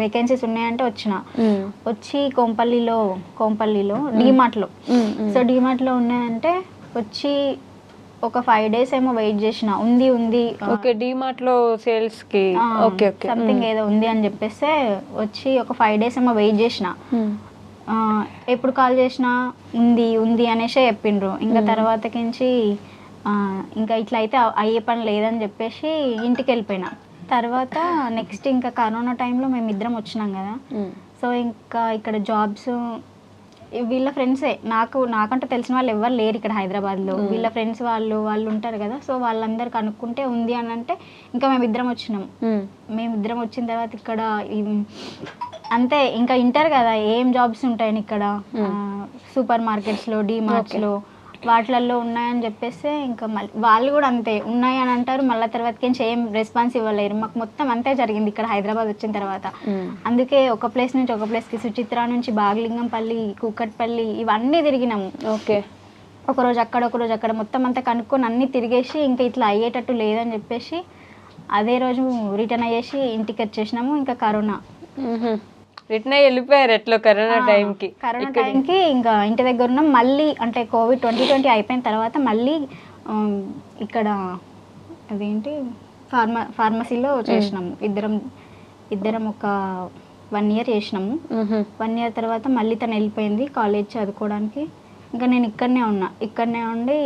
వేకెన్సీస్ ఉన్నాయంటే వచ్చి కోంపల్లిలో డీమార్ట్లో. సో డీమార్ట్లో ఉన్నాయంటే వచ్చి ఒక 5 days ఏమో వెయిట్ చేసిన, ఉంది ఓకే, డీమార్ట్లో సేల్స్ కి ఓకే సంథింగ్ ఏదో ఉంది అని చెప్పేస్తే వచ్చి ఒక 5 days ఏమో వెయిట్ చేసిన. ఎప్పుడు కాల్ చేసినా ఉంది అనేసి చెప్పిండ్రు. ఇంకా తర్వాతకించి ఇంకా ఇట్లా అయితే అయ్యే పని లేదని చెప్పేసి ఇంటికి వెళ్ళిపోయినా. తర్వాత నెక్స్ట్ ఇంకా కరోనా టైంలో మేము ఇద్దరం వచ్చినాం కదా. సో ఇంకా ఇక్కడ జాబ్స్ వీళ్ళ ఫ్రెండ్సే, నాకంటే తెలిసిన వాళ్ళు ఎవరు లేరు ఇక్కడ హైదరాబాద్లో. వీళ్ళ ఫ్రెండ్స్ వాళ్ళు ఉంటారు కదా. సో వాళ్ళందరు కనుక్కుంటే ఉంది అని అంటే ఇంకా మేమిద్దరం వచ్చినాం. మేమిద్దరం వచ్చిన తర్వాత ఇక్కడ అంతే ఇంకా ఇంటర్ కదా, ఏం జాబ్స్ ఉంటాయని ఇక్కడ సూపర్ మార్కెట్స్లో, డీమార్ట్స్లో వాటిలలో ఉన్నాయని చెప్పేస్తే ఇంకా వాళ్ళు కూడా అంతే ఉన్నాయి అని అంటారు. మళ్ళీ తర్వాతకి ఏం రెస్పాన్స్ ఇవ్వలేరు. మాకు మొత్తం అంతే జరిగింది ఇక్కడ హైదరాబాద్ వచ్చిన తర్వాత. అందుకే ఒక ప్లేస్ నుంచి ఒక ప్లేస్కి, సుచిత్ర నుంచి బాగలింగంపల్లి, కూకట్పల్లి ఇవన్నీ తిరిగినాము. ఓకే. ఒకరోజు అక్కడ మొత్తం అంతా కనుక్కొని అన్నీ తిరిగేసి ఇంకా ఇట్లా అయ్యేటట్టు లేదని చెప్పేసి అదే రోజు రిటర్న్ అయ్యేసి ఇంటికి వచ్చేసినాము. ఇంకా కరోనా రిటర్న్ అయ్యి వెళ్ళిపోయారు ఎట్లా కరోనా టైంకి ఇంకా ఇంటి దగ్గర ఉన్నాం. మళ్ళీ అంటే కోవిడ్ 2020 అయిపోయిన తర్వాత మళ్ళీ ఇక్కడ అదేంటి ఫార్మసీలో చేసినాము. ఇద్దరం ఒక 1 year చేసినాము. 1 year తర్వాత మళ్ళీ తను వెళ్ళిపోయింది కాలేజ్ చదువుకోవడానికి. ఇంకా నేను ఇక్కడనే ఉండి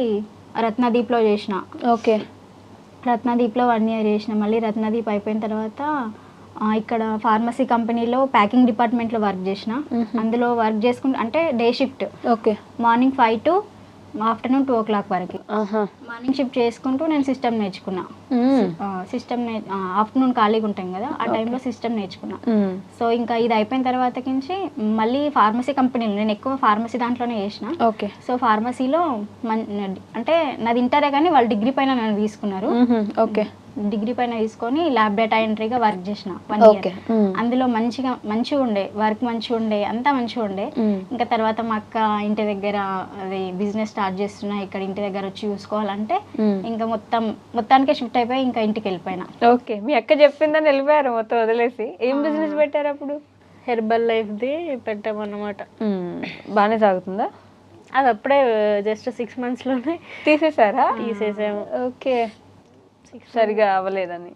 రత్నదీప్లో చేసిన. ఓకే. రత్నదీప్లో 1 year చేసిన. మళ్ళీ రత్నదీప్ అయిపోయిన తర్వాత ఇక్కడ ఫార్మసీ కంపెనీలో ప్యాకింగ్ డిపార్ట్మెంట్లో వర్క్ చేసిన. అందులో వర్క్ చేసుకుంటే అంటే day shift. Okay. Morning 5 to afternoon 2 o'clock వరకు. మార్నింగ్ షిఫ్ట్ చేసుకుంటూ నేను సిస్టమ్ నేర్చుకున్నా. సిస్టమ్ ఆఫ్టర్నూన్ ఖాళీగా ఉంటాం కదా, ఆ టైంలో సిస్టమ్ నేర్చుకున్నా. సో ఇంకా ఇది అయిపోయిన తర్వాత నుంచి మళ్ళీ ఫార్మసీ కంపెనీలో నేను ఎక్కువ ఫార్మసీ దాంట్లోనే చేసిన. ఓకే. సో ఫార్మసీలో అంటే నాది ఇంటరే కానీ వాళ్ళు డిగ్రీ పైన నన్ను తీసుకున్నారు. ఓకే. డిగ్రీ పైన తీసుకొని ల్యాబ్ డేటా ఎంట్రీగా వర్క్ చేసిన 1 year. అందులో మంచిగా ఉండే వర్క్, మంచిగా ఉండే, అంతా మంచిగా ఉండే. ఇంకా తర్వాత మా అక్క ఇంటి దగ్గర అది బిజినెస్ స్టార్ట్ చేస్తున్నా, ఇక్కడ ఇంటి దగ్గర వచ్చి చూసుకోవాలంటే ఇంకా మొత్తానికే షిఫ్ట్ అయిపోయి ఇంకా ఇంటికి వెళ్ళిపోయినా. ఓకే. మీ అక్క చెప్పిందని వెళ్ళిపోయారు మొత్తం వదిలేసి. ఏం బిజినెస్ పెట్టారు అప్పుడు? హెర్బల్ లైఫ్ది పెట్టామన్నమాట. బాగానే సాగుతుందా? అది అప్పుడే జస్ట్ 6 monthsలోనే తీసేసారా? తీసేసాము. ఓకే. సరిగా అవ్వలేదని?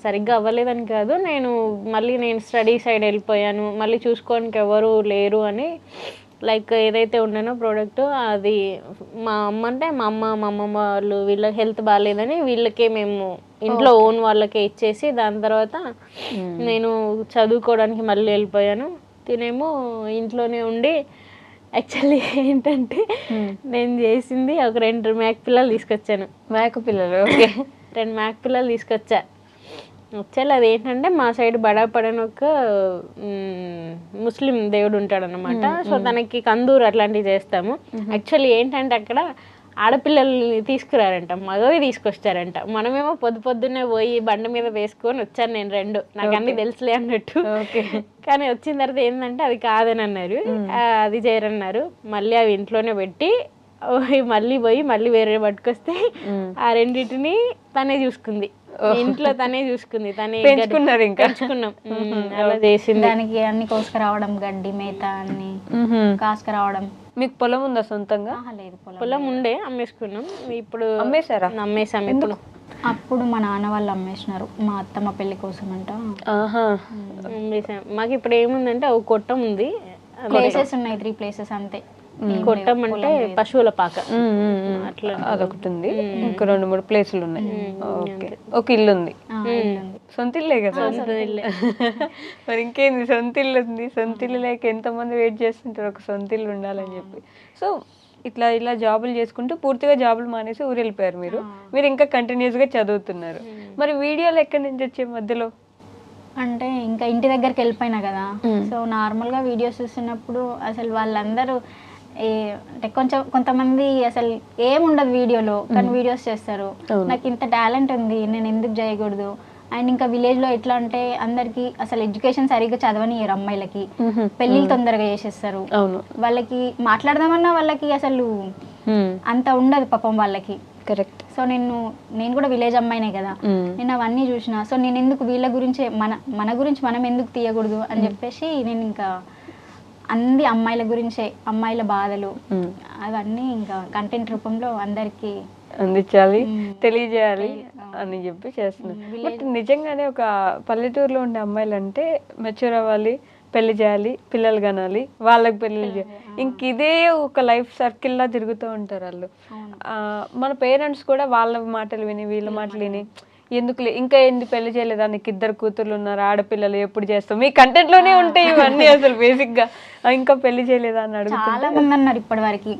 సరిగ్గా అవ్వలేదని కాదు, నేను స్టడీ సైడ్ వెళ్ళిపోయాను, మళ్ళీ చూసుకోవడానికి ఎవరు లేరు అని. లైక్ ఏదైతే ఉండేనో ప్రోడక్ట్ అది మా అమ్మమ్మ వాళ్ళు వీళ్ళ హెల్త్ బాగాలేదని వీళ్ళకే మేము ఇంట్లో ఓన్ వాళ్ళకే ఇచ్చేసి దాని తర్వాత నేను చదువుకోవడానికి మళ్ళీ వెళ్ళిపోయాను. తినేమో ఇంట్లోనే ఉండి యాక్చువల్లీ ఏంటంటే నేను చేసింది ఒక 2 మేక పిల్లలు తీసుకొచ్చాను. మేక పిల్లలు? ఓకే. 2 మేక పిల్లలు తీసుకొచ్చా. యాక్చువల్లీ అది ఏంటంటే మా సైడ్ బడాపడని ఒక ముస్లిం దేవుడు ఉంటాడనమాట. సో తనకి కందూరు అట్లాంటివి చేస్తాము. యాక్చువల్లీ ఏంటంటే అక్కడ ఆడపిల్లల్ని తీసుకురారంట, మగవి తీసుకొచ్చారంట. మనమేమో పొద్దున్నే పోయి బండి మీద వేసుకొని వచ్చాను నేను 2, నాకు అన్ని తెలుసులే అన్నట్టు. కానీ వచ్చిన తర్వాత ఏంటంటే అది కాదని అన్నారు, అది చేయరన్నారు. మళ్ళీ అవి ఇంట్లోనే పెట్టి మళ్ళీ పోయి మళ్ళీ వేరే పట్టుకొస్తే ఆ రెండింటిని తనే చూసుకుంది, ఇంట్లో తనే చూసుకుంది, తనే పెంచుకున్నాం. అలా చేసింది. దానికి అన్ని కోసుకురావడం, గడ్డి మేత అన్ని కాసుకురావడం. మీకు పొలం ఉందా సొంతంగా? లేదు, పొలం ఉండే అమ్మేసుకున్నాం. ఇప్పుడు అమ్మేశారా? అమ్మేసాం. ఇప్పుడు అప్పుడు మా నాన్న వాళ్ళు అమ్మేసినారు, మా అత్తమ్మ పెళ్లి కోసం అంట అమ్మేసాం. మాకు ఇప్పుడు ఏముందంటే ఒక కొట్టం ఉంది, ప్లేసెస్ ఉన్నాయి, 3 places అంతే. కొట్టం అంటే పశువుల పాక అట్లా అదొకటి ఉంది, ఇంకా 2-3 ప్లేసులు ఉన్నాయి. ఓకే. ఒక ఇల్లు ఉంది, సొంత ఇల్లే కదా? మరి ఇంకేంది, సొంత ఇల్లు ఉంది. సొంత ఇల్లు లేక ఎంతమంది వెయిట్ చేస్తుంటారు ఒక సొంత ఇల్లు ఉండాలని చెప్పి. సో ఇలా జాబులు చేసుకుంటూ పూర్తిగా జాబులు మానేసి ఊరు వెళ్ళిపోయారు మీరు ఇంకా కంటిన్యూస్గా చదువుతున్నారు. మరి వీడియోలు ఎక్కడి నుంచి వచ్చే మధ్యలో? అంటే ఇంకా ఇంటి దగ్గరికి వెళ్ళిపోయినా కదా, సో నార్మల్గా వీడియోస్ చూస్తున్నప్పుడు అసలు వాళ్ళందరూ అంటే కొంతమంది అసలు ఏముండదు వీడియోలో, కానీ వీడియోస్ చేస్తారు. నాకు ఇంత టాలెంట్ ఉంది, నేను ఎందుకు చేయకూడదు. అండ్ ఇంకా విలేజ్లో ఎట్లా అంటే అందరికి అసలు ఎడ్యుకేషన్ సరిగ్గా చదవనియరు, అమ్మాయిలకి పెళ్ళిళ్ళు తొందరగా చేసేస్తారు. వాళ్ళకి మాట్లాడదామన్నా వాళ్ళకి అసలు అంత ఉండదు పాపం వాళ్ళకి. కరెక్ట్. సో నేను కూడా విలేజ్ అమ్మాయినే కదా, నేను అవన్నీ చూసిన. సో నేను ఎందుకు వీళ్ళ గురించి మన గురించి మనం ఎందుకు తీయకూడదు అని చెప్పేసి నేను ఇంకా అన్ని అమ్మాయిల గురించే, అమ్మాయిల బాధలు అవన్నీ ఇంకా కంటెంట్ రూపంలో అందరికి అందించాలి, తెలియజేయాలి అని చెప్పి చేస్తున్నాను. బట్ నిజంగానే ఒక పల్లెటూరులో ఉండే అమ్మాయిలు అంటే మెచ్యూర్ అవ్వాలి, పెళ్లి చేయాలి, పిల్లలు కనాలి, వాళ్ళకి పెళ్లి చేయాలి, ఇంక ఇదే ఒక లైఫ్ సర్కిల్లా తిరుగుతూ ఉంటారు వాళ్ళు. మన పేరెంట్స్ కూడా వాళ్ళ మాటలు విని వీళ్ళ మాటలు విని ఇంకా ఎందుకు పెళ్లి చేయలేదా, నీకు 2 కూతుర్లు ఉన్నారు, ఆడపిల్లలు ఎప్పుడు చేస్తావు, మీ కంటెంట్ లోనే ఉంటాయి ఇవన్నీ. అసలు బేసిక్ గా ఇంకా పెళ్లి చేయలేదా అని అడుగు. చాలా మంది అన్నారు ఇప్పటి వరకు,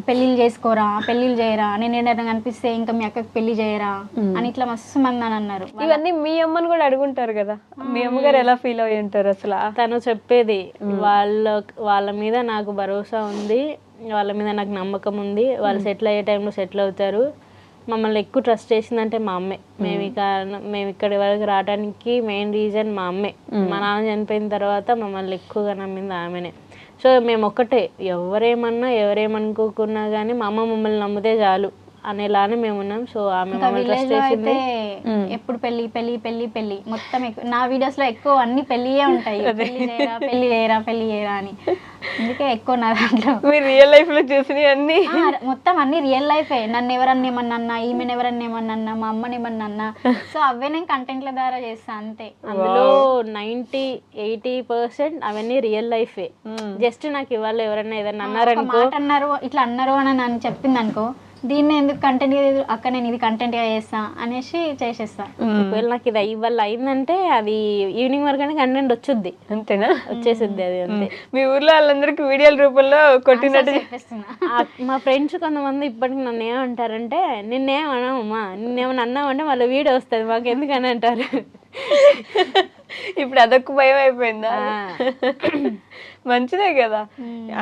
పెళ్లిళ్ళు చేసుకోరా, పెళ్లిళ్ళు చేయరా, నేను ఏదైనా కనిపిస్తే ఇంకా మీ అక్కకి పెళ్లి చేయరా అని ఇట్లా మస్తు మంది అని అన్నారు. ఇవన్నీ మీ అమ్మని కూడా అడుగుంటారు కదా, మీ అమ్మగారు ఎలా ఫీల్ అయ్యి ఉంటారు అసలు? తను చెప్పేది వాళ్ళ మీద నాకు భరోసా ఉంది, వాళ్ళ మీద నాకు నమ్మకం ఉంది, వాళ్ళు సెటిల్ అయ్యే టైంలో సెటిల్ అవుతారు. మమ్మల్ని ఎక్కువ ట్రస్ట్ చేసిందంటే మా అమ్మే. మేము ఇక్కడి వరకు రావడానికి మెయిన్ రీజన్ మా అమ్మే. మా నాన్న చనిపోయిన తర్వాత మమ్మల్ని ఎక్కువగా నమ్మింది ఆమెనే. సో మేము ఒక్కటే, ఎవరేమనుకోకున్నా కానీ మా అమ్మ మమ్మల్ని నమ్మితే చాలు అనేలానే మేము ఉన్నాం. సో ఆమె మమ్మల్ని ట్రస్ట్ చేసింది. ఎప్పుడు పెళ్లి పెళ్లి పెళ్లి పెళ్లి మొత్తం నా వీడియోస్ లో ఎక్కువ అన్ని పెళ్లియే ఉంటాయి, పెళ్లి చేయరా అని. అందుకే ఎక్కువ నా దాంట్లో రియల్ లైఫ్ లో చూసినవి అన్ని మొత్తం అన్ని రియల్ లైఫే. నన్ను ఎవరన్నా ఏమన్నా, ఈమెను ఎవరన్నా ఏమన్నా, మా అమ్మని ఏమన్నా, సో అవే నేను కంటెంట్ల ద్వారా చేస్తా అంతే. అందులో 90-80% అవన్నీ రియల్ లైఫే. జస్ట్ నాకు ఇవాళ ఎవరన్నా ఏదన్నా అన్నారనుకో, అన్నారు ఇట్లా అన్నారు అని చెప్పింది అనుకో, దీన్ని ఎందుకు కంటెంట్ అక్క నేను ఇది కంటెంట్ గా చేస్తా అనేసి చేసేస్తా. ఒకవేళ నాకు ఇది ఇవాళ అయిందంటే అది ఈవినింగ్ వరకు కంటెంట్ వచ్చుద్ది, అంతేనా? వచ్చేసిద్ది అది అంతే. మీ ఊర్లో వాళ్ళందరికీ వీడియోల రూపంలో కొట్టినట్టు చెప్పేస్తున్నా. మా ఫ్రెండ్స్ కొంతమంది ఇప్పటికి నన్ను ఏమంటారంటే నిన్నేమన్నామమ్మా, నిన్నేమన్నా అన్నామంటే మళ్ళీ వీడియో వస్తుంది మాకు ఎందుకని అంటారు. ఇప్పుడు అదొక భయం అయిపోయిందా? మంచిదే కదా,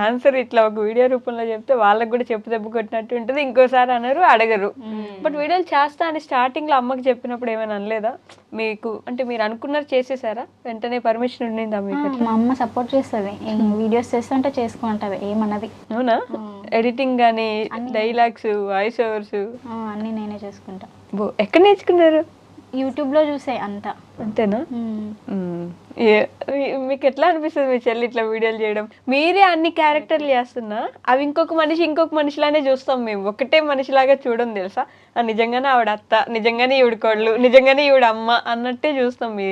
ఆన్సర్ ఇట్లా ఒక వీడియో రూపంలో చెప్తే వాళ్ళకి కూడా చెప్పు దెబ్బ కొట్టినట్టు ఉంటుంది, ఇంకోసారి అనరు అడగరు. బట్ వీడియోలు చేస్తా అని స్టార్టింగ్ లో అమ్మకి చెప్పినప్పుడు ఏమైనా అనలేదా మీకు? అంటే మీరు అనుకున్నారు చేసేసారా, వెంటనే పర్మిషన్ ఉండిందా మీకు? మా అమ్మ సపోర్ట్ చేస్తుంది, వీడియోస్ చేస్తుంటే చేసుకుంటది, ఏమన్నది. అవునా? ఎడిటింగ్ కానీ, డైలాగ్స్, వాయిస్ ఓవర్స్ అన్నీ నేనే చేసుకుంటా. ఎక్కడ నేర్చుకున్నారు? యూట్యూబ్ లో చూసే అంతా. అంతేనా? మీకు ఎట్లా అనిపిస్తుంది మీ చెల్లి ఇట్లా వీడియోలు చేయడం? మీరే అన్ని క్యారెక్టర్లు చేస్తున్నా అవి ఇంకొక మనిషిలానే చూస్తాం మేము, ఒకటే మనిషిలాగా చూడం తెలుసా? నిజంగానే ఆవిడ అత్త, నిజంగానే ఈవిడ కోళ్ళు, నిజంగానే ఈవిడ అమ్మ అన్నట్టే చూస్తాం మీ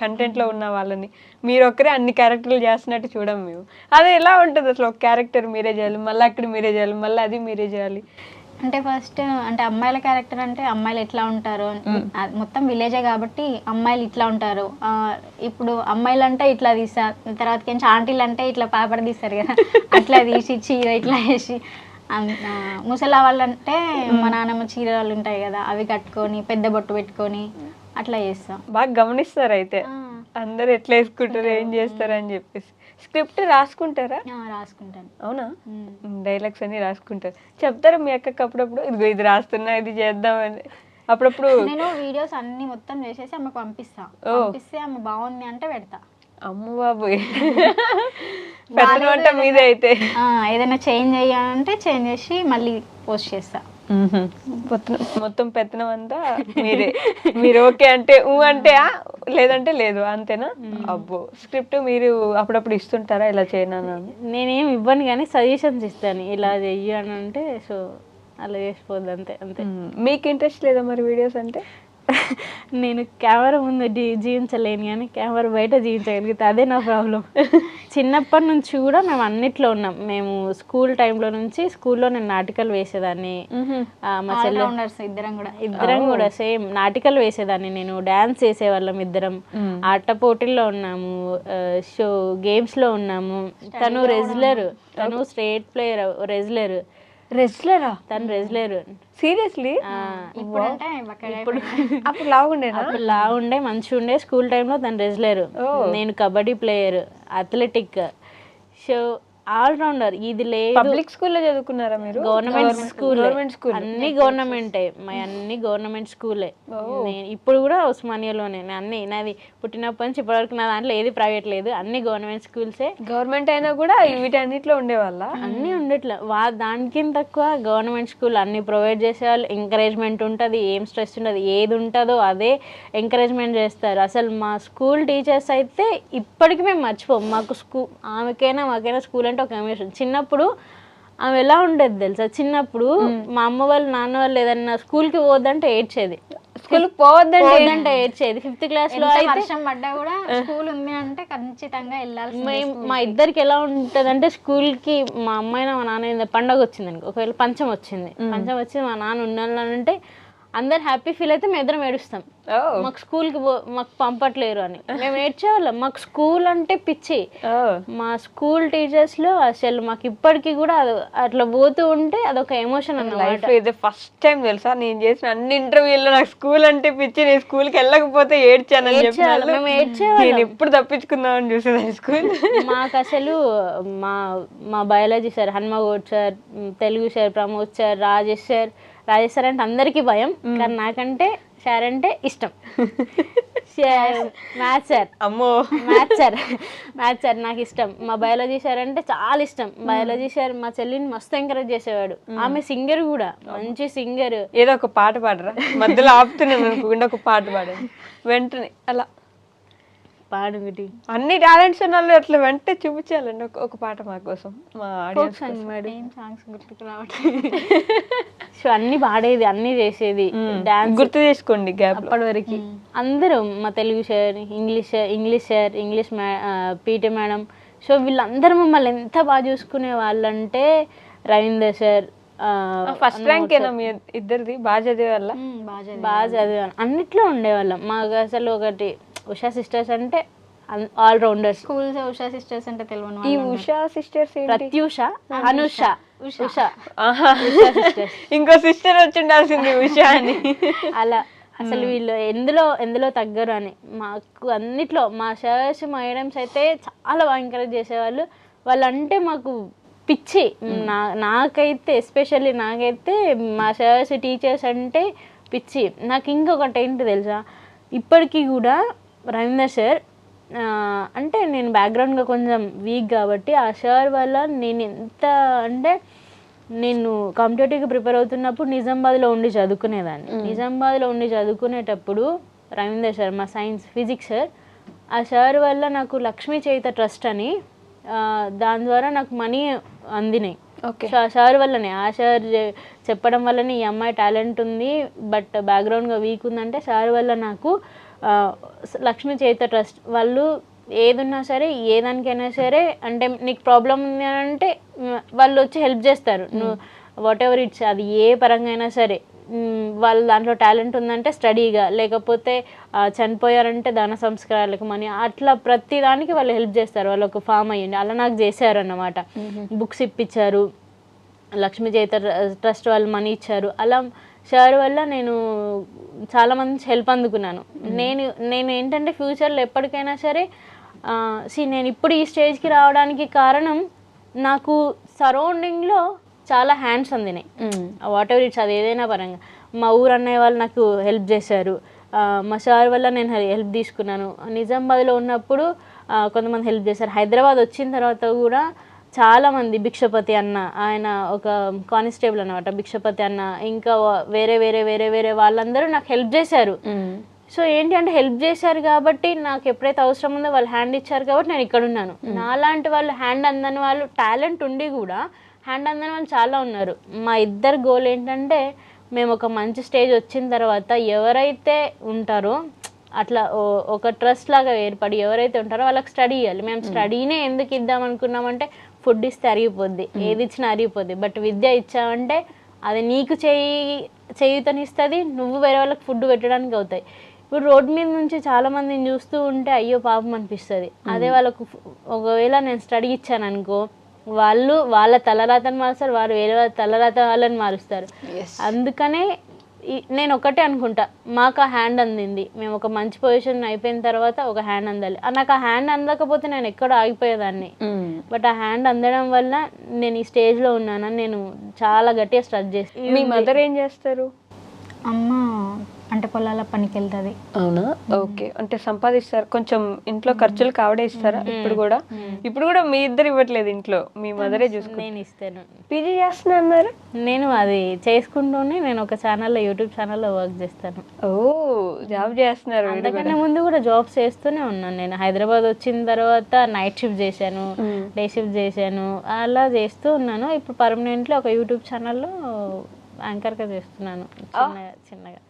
కంటెంట్ లో ఉన్న వాళ్ళని. మీరు ఒక్కరే అన్ని క్యారెక్టర్లు చేస్తున్నట్టు చూడం మేము. అది ఎలా ఉంటుంది అసలు? ఒక క్యారెక్టర్ మీరే చేయాలి, మళ్ళీ అక్కడ మీరే చేయాలి, మళ్ళీ అది మీరే చేయాలి. అంటే ఫస్ట్ అంటే అమ్మాయిల క్యారెక్టర్ అంటే అమ్మాయిలు ఎట్లా ఉంటారు, మొత్తం విలేజే కాబట్టి అమ్మాయిలు ఇట్లా ఉంటారు. ఇప్పుడు అమ్మాయిలు అంటే ఇట్లా తీస్తారు, తర్వాత ఆంటీలు అంటే ఇట్లా పాపడ తీస్తారు కదా, అట్లా తీసి చీర ఇట్లా వేసి. ముసలా వాళ్ళంటే మా నాన్నమ్మ చీరలు ఉంటాయి కదా అవి కట్టుకొని పెద్ద బొట్టు పెట్టుకొని అట్లా చేస్తాం. బాగా గమనిస్తారు అయితే అందరు ఎట్లా వేసుకుంటారు, ఏం చేస్తారు అని చెప్పేసి. స్క్రిప్ట్ రాసుకుంటారా? రాసుకుంటాను. అవునా? డైలాగ్స్ అన్ని రాసుకుంటారు. చెప్తారా మీ అక్కకి అప్పుడప్పుడు ఇదిగో ఇది రాస్తున్నా, ఇది చేద్దామని? అప్పుడప్పుడు నేను వీడియోస్ అన్ని మొత్తం చేసేసి ఆమెకు పంపిస్తే ఆమె బాగుంది అంటే పెడతా. అమ్మ బాబోయ్, పెత్తనం అంటే మీదే అయితే. ఏదైనా చేంజ్ చేయాలంటే చేంజ్ చేసి మళ్ళీ పోస్ట్ చేస్తా. మొత్తం పెత్తనం అంతా మీరే. మీరు ఓకే అంటే అంటే లేదంటే లేదు, అంతేనా? అబ్బో. స్క్రిప్ట్ మీరు అప్పుడప్పుడు ఇస్తుంటారా ఇలా చేయను? నేనేం ఇవ్వను కానీ సజెషన్స్ ఇస్తాను, ఇలా చెయ్యి అని అంటే సో అలా చేసిపోద్ది అంతే. మీకు ఇంట్రెస్ట్ లేదా మరి వీడియోస్ అంటే? నేను కెమెరా ముందు జీవించలేను కానీ కెమెరా బయట జీవించగలిగితే అదే నా ప్రాబ్లం. చిన్నప్పటి నుంచి కూడా మేము అన్నిట్లో ఉన్నాం. మేము స్కూల్ టైంలో నుంచి స్కూల్లో నేను నాటికలు వేసేదాన్ని, మా చెల్లె ఇద్దరం కూడా సేమ్ నాటికలు వేసేదాన్ని. నేను డాన్స్ చేసేవాళ్ళం ఇద్దరం, ఆట పోటీల్లో ఉన్నాము, షో గేమ్స్లో ఉన్నాము. తను రెజ్లర్, తను స్టేట్ ప్లేయర్ రెజ్లర్. రెజ్లరా? తను రెజ్లర్. సీరియస్లీ? ఇప్పుడు అప్పుడు లావుండేనా? అప్పుడు లావుండే మంచిగా ఉండే. స్కూల్ టైంలో తను రెజ్లర్, నేను kabaddi player, athletic, so all rounder. ఇది లేదు. పబ్లిక్ స్కూల్లో చదువుకున్నారా మీరు? గవర్నమెంట్ స్కూల్, అన్ని గవర్నమెంటే మా అన్ని గవర్నమెంట్ స్కూలే. నేను ఇప్పుడు కూడా ఉస్మానియాలోనే అన్ని, నాది పుట్టినప్పటి నుంచి ఇప్పటివరకు నా దాంట్లో ఏది ప్రైవేట్ లేదు, అన్ని గవర్నమెంట్ స్కూల్సే. గవర్నమెంట్ అయినా కూడా వీటన్నిటిలో ఉండేవాళ్ళ? అన్ని ఉండట్లే, దానికింత తక్కువ గవర్నమెంట్ స్కూల్ అన్ని ప్రొవైడ్ చేసేవాళ్ళు. ఎంకరేజ్మెంట్ ఉంటుంది, ఏం స్ట్రెస్ ఉండదు, ఏది ఉంటుందో అదే ఎంకరేజ్మెంట్ చేస్తారు. అసలు మా స్కూల్ టీచర్స్ అయితే ఇప్పటికీ మేము మర్చిపోం. మాకు మాకైనా స్కూల్ అంటే ఒక ఎమోషన్. చిన్నప్పుడు ఆమె ఎలా ఉండేది తెలుసా? చిన్నప్పుడు మా అమ్మ వాళ్ళు నాన్న వాళ్ళు ఏదన్నా స్కూల్కి పోవద్దంటే ఏడ్చేది, స్కూల్కి పోవద్దంటే ఏడ్చేది. 5th క్లాస్లో అయితే వర్షం పడ్డా కూడా స్కూల్ ఉంది అంటే ఖచ్చితంగా వెళ్ళాలి. మా ఇద్దరికి ఎలా ఉంటుంది అంటే స్కూల్కి మా అమ్మాయినా మా నాన్న పండగ వచ్చింది, ఒకవేళ పంచం వచ్చింది మా నాన్న ఉండాలంటే అందరు హ్యాపీ ఫీల్ అయితే మేము ఇద్దరం ఏడుస్తాం. మాకు స్కూల్కి మాకు పంపట్లేరు అని మేము ఏడ్చేవాళ్ళం. మాకు స్కూల్ అంటే పిచ్చి. మా స్కూల్ టీచర్స్ లో అసలు మాకు ఇప్పటికీ కూడా అట్లా పోతూ ఉంటే అదొక ఎమోషన్ అన్నమాట. ఇది ఫస్ట్ టైం తెలుసా నేను చేసిన అన్ని ఇంటర్వ్యూల్లో నాకు స్కూల్ అంటే పిచ్చి, నేను స్కూల్కి వెళ్ళకపోతే ఏడ్చానని చెప్పి మేము ఏడ్చేవాళ్ళం. ఎప్పుడు తప్పించుకుందామని చూసేదాన్ని స్కూల్. మాకు అసలు మా biology sir, Hanmagoud sir, Telugu sir, Pramod sir, Rajesh sir అంటే అందరికీ భయం, కానీ నాకంటే సార్ అంటే ఇష్టం. మ్యాథ్స్ సార్ నాకు ఇష్టం. మా బయాలజీ సార్ అంటే చాలా ఇష్టం. బయాలజీ సార్ మా చెల్లిని మస్తు ఎంకరేజ్ చేసేవాడు. ఆమె సింగర్ కూడా, మంచి సింగర్. ఏదో ఒక పాట పాడరా? మధ్యలో ఆపుతున్నాను అనుకోకుండా ఒక పాట పాడండి వెంటనే. అలా పాడు. అన్ని టాలెంట్స్ ఉన్న వాళ్ళు అట్లా వెంటనే చూపించాలండి ఒక పాట మా కోసం, మా ఆడియన్స్. సో అన్ని పాడేది, అన్ని చేసేది, డాన్స్ గుర్తు చేసుకోండి గ్యాప్ అప్పటి వరకు. అందరూ మా Telugu sir, English sir, PT madam, so వీళ్ళందరూ మమ్మల్ని ఎంత బాగా చూసుకునే వాళ్ళంటే రవీందర్ సార్, ఫస్ట్ ర్యాంక్ ఏనా మీ ఇద్దరిది? బాగా చదివే వల్ల? బాగా చదివాను, అన్నిట్లో ఉండేవాళ్ళం. మాకు అసలు ఒకటి ఉషా సిస్టర్స్ అంటే all rounders. Schools Usha sisters అంటే తెలియని ఈ ఉషా సిస్టర్స్ ప్రత్యూష, అనుష, ఉష, ఇంకో సిస్టర్ వచ్చి ఉండాల్సింది ఉషా అని. అలా అసలు వీళ్ళు ఎందులో తగ్గరు అని. మాకు అన్నిట్లో మా సార్స్ మేడమ్స్ అయితే చాలా బాగా ఎంకరేజ్ చేసేవాళ్ళు. వాళ్ళంటే మాకు పిచ్చి. నాకైతే ఎస్పెషల్లీ నాకైతే మా సార్స్ టీచర్స్ అంటే పిచ్చి. నాకు ఇంకొకటి ఏంటి తెలుసా, ఇప్పటికీ కూడా రవీందర్ సార్ అంటే నేను బ్యాక్గ్రౌండ్గా కొంచెం వీక్ కాబట్టి ఆ సార్ వల్ల నేను ఎంత అంటే, నేను కాంపిటేటివ్గా ప్రిపేర్ అవుతున్నప్పుడు నిజామాబాద్లో ఉండి చదువుకునేదాన్ని. నిజామాబాద్లో ఉండి చదువుకునేటప్పుడు రవీందర్ సార్, మా సైన్స్ ఫిజిక్స్ సార్, ఆ సార్ వల్ల నాకు లక్ష్మీ చైత ట్రస్ట్ అని, దాని ద్వారా నాకు మనీ అందినాయి. సో ఆ సార్ వల్లనే, ఆ సార్ చెప్పడం వల్లనే ఈ అమ్మాయి టాలెంట్ ఉంది బట్ బ్యాక్గ్రౌండ్గా వీక్ ఉందంటే సార్ వల్ల నాకు లక్ష్మీ చైత ట్రస్ట్ వాళ్ళు ఏదున్నా సరే, ఏ దానికైనా సరే, అంటే నీకు ప్రాబ్లం ఉంది అని అంటే వాళ్ళు వచ్చి హెల్ప్ చేస్తారు. నువ్వు వాట్ ఎవర్ ఇట్స్, అది ఏ పరంగా అయినా సరే. వాళ్ళు దాంట్లో టాలెంట్ ఉందంటే స్టడీగా, లేకపోతే చనిపోయారంటే దాన సంస్కారాలకు మనీ, అట్లా ప్రతి దానికి వాళ్ళు హెల్ప్ చేస్తారు. వాళ్ళు ఒక ఫామ్ అయ్యింది, అలా నాకు చేశారు అన్నమాట. బుక్స్ ఇప్పించారు, లక్ష్మీ చైత ట్రస్ట్ వాళ్ళు మనీ ఇచ్చారు. అలా సార్ వల్ల నేను చాలా మంది హెల్ప్ అందుకున్నాను. నేను ఏంటంటే ఫ్యూచర్లో ఎప్పటికైనా సరే నేను ఇప్పుడు ఈ స్టేజ్కి రావడానికి కారణం నాకు సరౌండింగ్లో చాలా హ్యాండ్స్ అందినాయి. వాట్ ఎవర్ ఇట్స్, అది ఏదైనా పరంగా. మా ఊరు అన్నయ్య వాళ్ళు నాకు హెల్ప్ చేశారు, మా సార్ వల్ల నేను హెల్ప్ తీసుకున్నాను. నిజామాబాద్లో ఉన్నప్పుడు కొంతమంది హెల్ప్ చేశారు. హైదరాబాద్ వచ్చిన తర్వాత కూడా చాలామంది, భిక్షపతి అన్న, ఆయన ఒక కానిస్టేబుల్ అన్నమాట, భిక్షపతి అన్న, ఇంకా వేరే వేరే వేరే వేరే వాళ్ళందరూ నాకు హెల్ప్ చేశారు. సో ఏంటి అంటే హెల్ప్ చేశారు కాబట్టి నాకు ఎప్పుడైతే అవసరం ఉందో వాళ్ళు హ్యాండ్ ఇచ్చారు కాబట్టి నేను ఇక్కడ ఉన్నాను. నాలాంటి వాళ్ళు హ్యాండ్ అందని వాళ్ళు, టాలెంట్ ఉండి కూడా హ్యాండ్ అందని వాళ్ళు చాలా ఉన్నారు. మా ఇద్దరు గోల్ ఏంటంటే మేము ఒక మంచి స్టేజ్ వచ్చిన తర్వాత ఎవరైతే ఉంటారో అట్లా ఒక ట్రస్ట్ లాగా ఏర్పడి ఎవరైతే ఉంటారో వాళ్ళకి స్టడీ ఇవ్వాలి. మేము స్టడీనే ఎందుకు ఇద్దాం అనుకున్నామంటే, ఫుడ్ ఇస్తే అరిగిపోద్ది, ఏది ఇచ్చినా అరిగిపోద్ది, బట్ విద్య ఇచ్చామంటే అది నీకు చేయుతనిస్తుంది, నువ్వు వేరే వాళ్ళకి ఫుడ్ పెట్టడానికి అవుతాయి. ఇప్పుడు రోడ్ మీద నుంచి చాలా మందిని చూస్తూ ఉంటే అయ్యో పాపం అనిపిస్తుంది. అదే వాళ్ళకు ఒకవేళ నేను స్టడీ ఇచ్చాను అనుకో, వాళ్ళు వాళ్ళ తలరాతను మారుస్తారు, వారు వేరే వాళ్ళ తలరాత వాళ్ళని మారుస్తారు. అందుకనే నేను ఒకటే అనుకుంటా, మాకు ఆ హ్యాండ్ అందింది, మేము ఒక మంచి పొజిషన్ అయిపోయిన తర్వాత ఒక హ్యాండ్ అందాలి. నాకు ఆ హ్యాండ్ అందకపోతే నేను ఎక్కడో ఆగిపోయేదాన్ని. బట్ ఆ హ్యాండ్ అందడం వల్ల నేను ఈ స్టేజ్లో ఉన్నానని నేను చాలా గట్టిగా స్ట్రక్ చేస్తాను. మీ మదర్ ఏం చేస్తారు? అమ్మ అంటే పొలాల పనికి వెళ్తుంది. అవునా? ఓకే. అంటే సంపాదిస్తారు, కొంచెం ఇంట్లో ఖర్చులు కావడే ఇస్తారా? ఇప్పుడు కూడా మీ ఇద్దరు ఇవ్వట్లేదు, ఇంట్లో మీ మదరే చూసుకుంటారు? నేను ఇస్తాను. పీజీ చేస్తున్నా అన్నారు. నేను అది చేసుకుంటూనే నేను ఒక ఛానల్లో, యూట్యూబ్ ఛానల్లో వర్క్ చేస్తాను. ఓ, జాబ్ చేస్తున్నారు. అంతకన్నా ముందు కూడా జాబ్స్ చేస్తూనే ఉన్నాను. నేను హైదరాబాద్ వచ్చిన తర్వాత నైట్ షిఫ్ట్ చేశాను, డే షిఫ్ట్ చేశాను, అలా చేస్తూ ఉన్నాను. ఇప్పుడు పర్మనెంట్లీ ఒక యూట్యూబ్ ఛానల్లో యాంకర్గా చేస్తున్నాను చిన్నగా.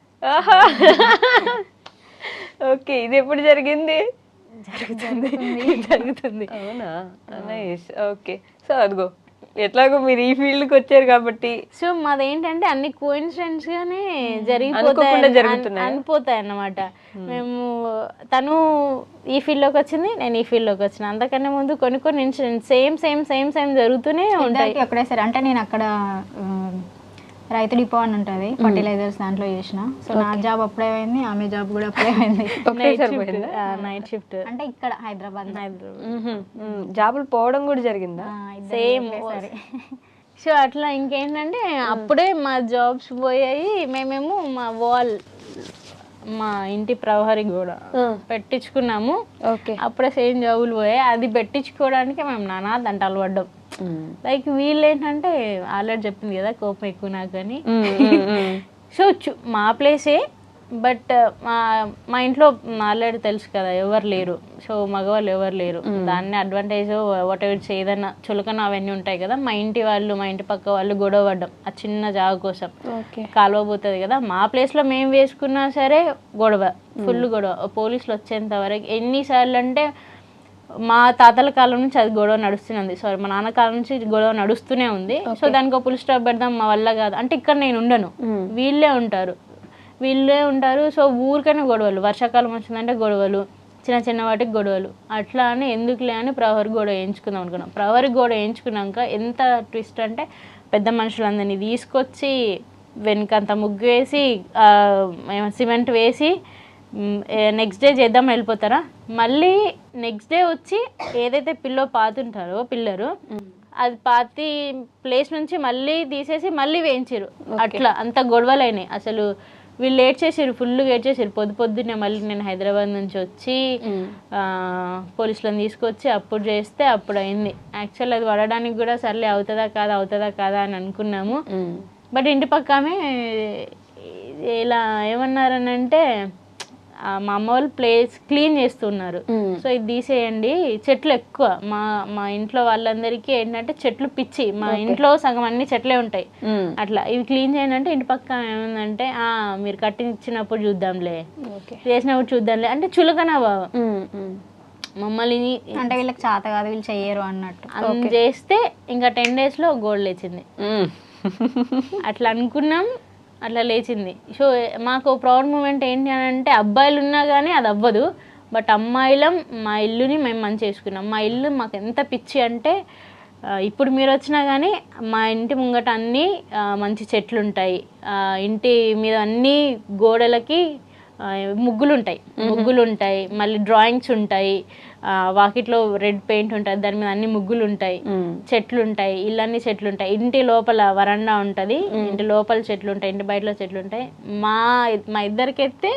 ఓకే, ఇది ఎప్పుడు జరిగింది? జరుగుతుంది. అవునా? నైస్. ఓకే. సో అదిగో, ఎట్లాగో మీరు ఈ ఫీల్డ్కి వచ్చారు కాబట్టి, సో మాదేంటంటే అన్ని కోఇన్సిడెంట్స్ గానే అనిపోతాయి అన్నమాట. మేము తను ఈ ఫీల్డ్లోకి వచ్చింది, నేను ఈ ఫీల్డ్లోకి వచ్చిన, అంతకన్నా ముందు కొన్ని ఇన్సిడెంట్స్ సేమ్ జరుగుతూనే ఉంటాయి ఒకటేసారి. అంటే నేను అక్కడ రైతు డిపో అని ఉంటుంది, ఫర్టిలైజర్స్, దాంట్లో చేసిన. సో నా జాబ్ అప్పుడే అయింది, ఆమె జాబ్ కూడా అప్పుడే అయింది. Night shift. అంటే ఇక్కడ హైదరాబాద్ జాబులు పోవడం కూడా జరిగిందా? సేమ్. సో అట్లా ఇంకేంటంటే అప్పుడే మా జాబ్స్ పోయాయి. మేమేమో మా ఇంటి ప్రహరీ కూడా పెట్టించుకున్నాము. అప్పుడే సేమ్ జాబులు పోయాయి. అది పెట్టించుకోవడానికి మేము నానా దంటాలు పడ్డాం. లైక్ వీళ్ళు ఏంటంటే ఆల్రెడీ చెప్పింది కదా, కోపం ఎక్కువ నాకు అని. సో మా ప్లేసే, బట్ మా ఇంట్లో ఆల్రెడీ తెలుసు కదా ఎవరు లేరు, సో మగవాళ్ళు ఎవరు లేరు. దాన్ని అడ్వాంటేజ్ వాట్ ఎవర్ ఏదైనా చులకన అవన్నీ ఉంటాయి కదా. మా ఇంటి వాళ్ళు, మా ఇంటి పక్క వాళ్ళు గొడవ పడ్డం ఆ చిన్న జాగ కోసం. కాలువ పోతుంది కదా, మా ప్లేస్లో మేము వేసుకున్నా సరే గొడవ, ఫుల్ గొడవ. పోలీసులు వచ్చేంత వరకు ఎన్నిసార్లు అంటే మా తాతల కాలం నుంచి అది గొడవ నడుస్తూనే ఉంది, సారీ మా నాన్న కాలం నుంచి గొడవ నడుస్తూనే ఉంది. సో దానికి ఒక పుల్ స్టాప్ పెడదాం, మా వల్ల కాదు అంటే ఇక్కడ నేను ఉండను, వీళ్ళే ఉంటారు. సో ఊరికైనా గొడవలు, వర్షాకాలం వచ్చిందంటే గొడవలు, చిన్న చిన్న వాటికి గొడవలు. అట్లా అని ఎందుకులే అని ప్రహరీ గోడ వేయించుకుందాం అనుకున్నాం. ప్రహరీ గోడ వేయించుకున్నాక ఎంత ట్విస్ట్ అంటే పెద్ద మనుషులందరినీ తీసుకొచ్చి వెనకంత ముగ్గు వేసి సిమెంట్ వేసి నెక్స్ట్ డే చేద్దాం వెళ్ళిపోతారా, మళ్ళీ నెక్స్ట్ డే వచ్చి ఏదైతే పాతుంటారో పిల్లరు అది పాతి ప్లేస్ నుంచి మళ్ళీ తీసేసి మళ్ళీ వేయించారు. అట్లా అంత గొడవలైనాయి. అసలు వీళ్ళు లేట్ చేసారు, ఫుల్ లేట్ చేసారు. పొద్దున్నే మళ్ళీ నేను హైదరాబాద్ నుంచి వచ్చి పోలీసులను తీసుకొచ్చి అప్పుడు చేస్తే అప్పుడు అయింది. యాక్చువల్ అది పడడానికి కూడా సర్లే అవుతుందా కాదా అని అనుకున్నాము. బట్ ఇంటి పక్కమే ఇలా ఏమన్నారనంటే మా అమ్మ వాళ్ళు ప్లేస్ క్లీన్ చేస్తున్నారు, సో ఇది తీసేయండి, చెట్లు ఎక్కువ మా ఇంట్లో వాళ్ళందరికీ ఏంటంటే చెట్లు పిచ్చి, మా ఇంట్లో సగం అన్ని చెట్లే ఉంటాయి. అట్లా ఇవి క్లీన్ చేయండి అంటే ఇంటి పక్క ఏముందంటే మీరు కట్టించినప్పుడు చూద్దాంలే, చేసినప్పుడు చూద్దాంలే అంటే చులకన బావ మమ్మల్ని అంటే వీళ్ళకి చేత కాదు, వీళ్ళు చెయ్యరు అన్నట్టు చేస్తే ఇంకా 10 daysలో గోడ లేచింది. అట్లా అనుకున్నాం, అట్లా లేచింది. సో మాకు ప్రౌడ్ మూమెంట్ ఏంటి అని అంటే అబ్బాయిలు ఉన్నా కానీ అది అవ్వదు, బట్ అమ్మాయిలం మా ఇల్లుని మేము మంచి చేసుకున్నాం. మా ఇల్లు మాకు ఎంత పిచ్చి అంటే ఇప్పుడు మీరు వచ్చినా కానీ మా ఇంటి ముంగట అన్నీ మంచి చెట్లు ఉంటాయి, ఇంటి మీద అన్ని గోడలకి ముగ్గులు ఉంటాయి, మళ్ళీ డ్రాయింగ్స్ ఉంటాయి, వాకిట్లో రెడ్ పెయింట్ ఉంటుంది, దాని మీద అన్ని ముగ్గులు ఉంటాయి, చెట్లు ఉంటాయి, ఇల్లన్నీ చెట్లు ఉంటాయి, ఇంటి లోపల వరండా ఉంటుంది, ఇంటి లోపల చెట్లు ఉంటాయి, ఇంటి బయటలో చెట్లు ఉంటాయి. మా ఇద్దరికైతే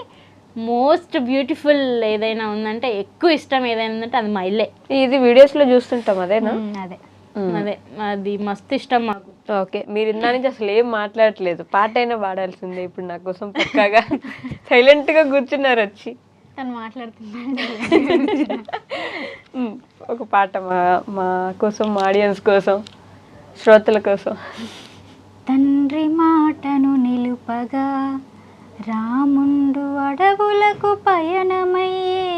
మోస్ట్ బ్యూటిఫుల్ ఏదైనా ఉందంటే, ఎక్కువ ఇష్టం ఏదైనా ఉందంటే అది మా ఇల్లే. ఇది వీడియోస్లో చూస్తుంటాం అదేనా? అదే అది మస్తు ఇష్టం మాకు. ఓకే, మీరు ఇందా నుంచి అసలు ఏం మాట్లాడట్లేదు, పాట అయినా పాడాల్సిందే ఇప్పుడు నా కోసం. పక్కాగా సైలెంట్గా కూర్చున్నారు వచ్చి. తను మాట్లాడుతున్నా ఒక పాట మా కోసం, మా ఆడియన్స్ కోసం, శ్రోతల కోసం. తండ్రి మాటను నిలుపగా రాముండు అడవులకు పయనమయ్యే,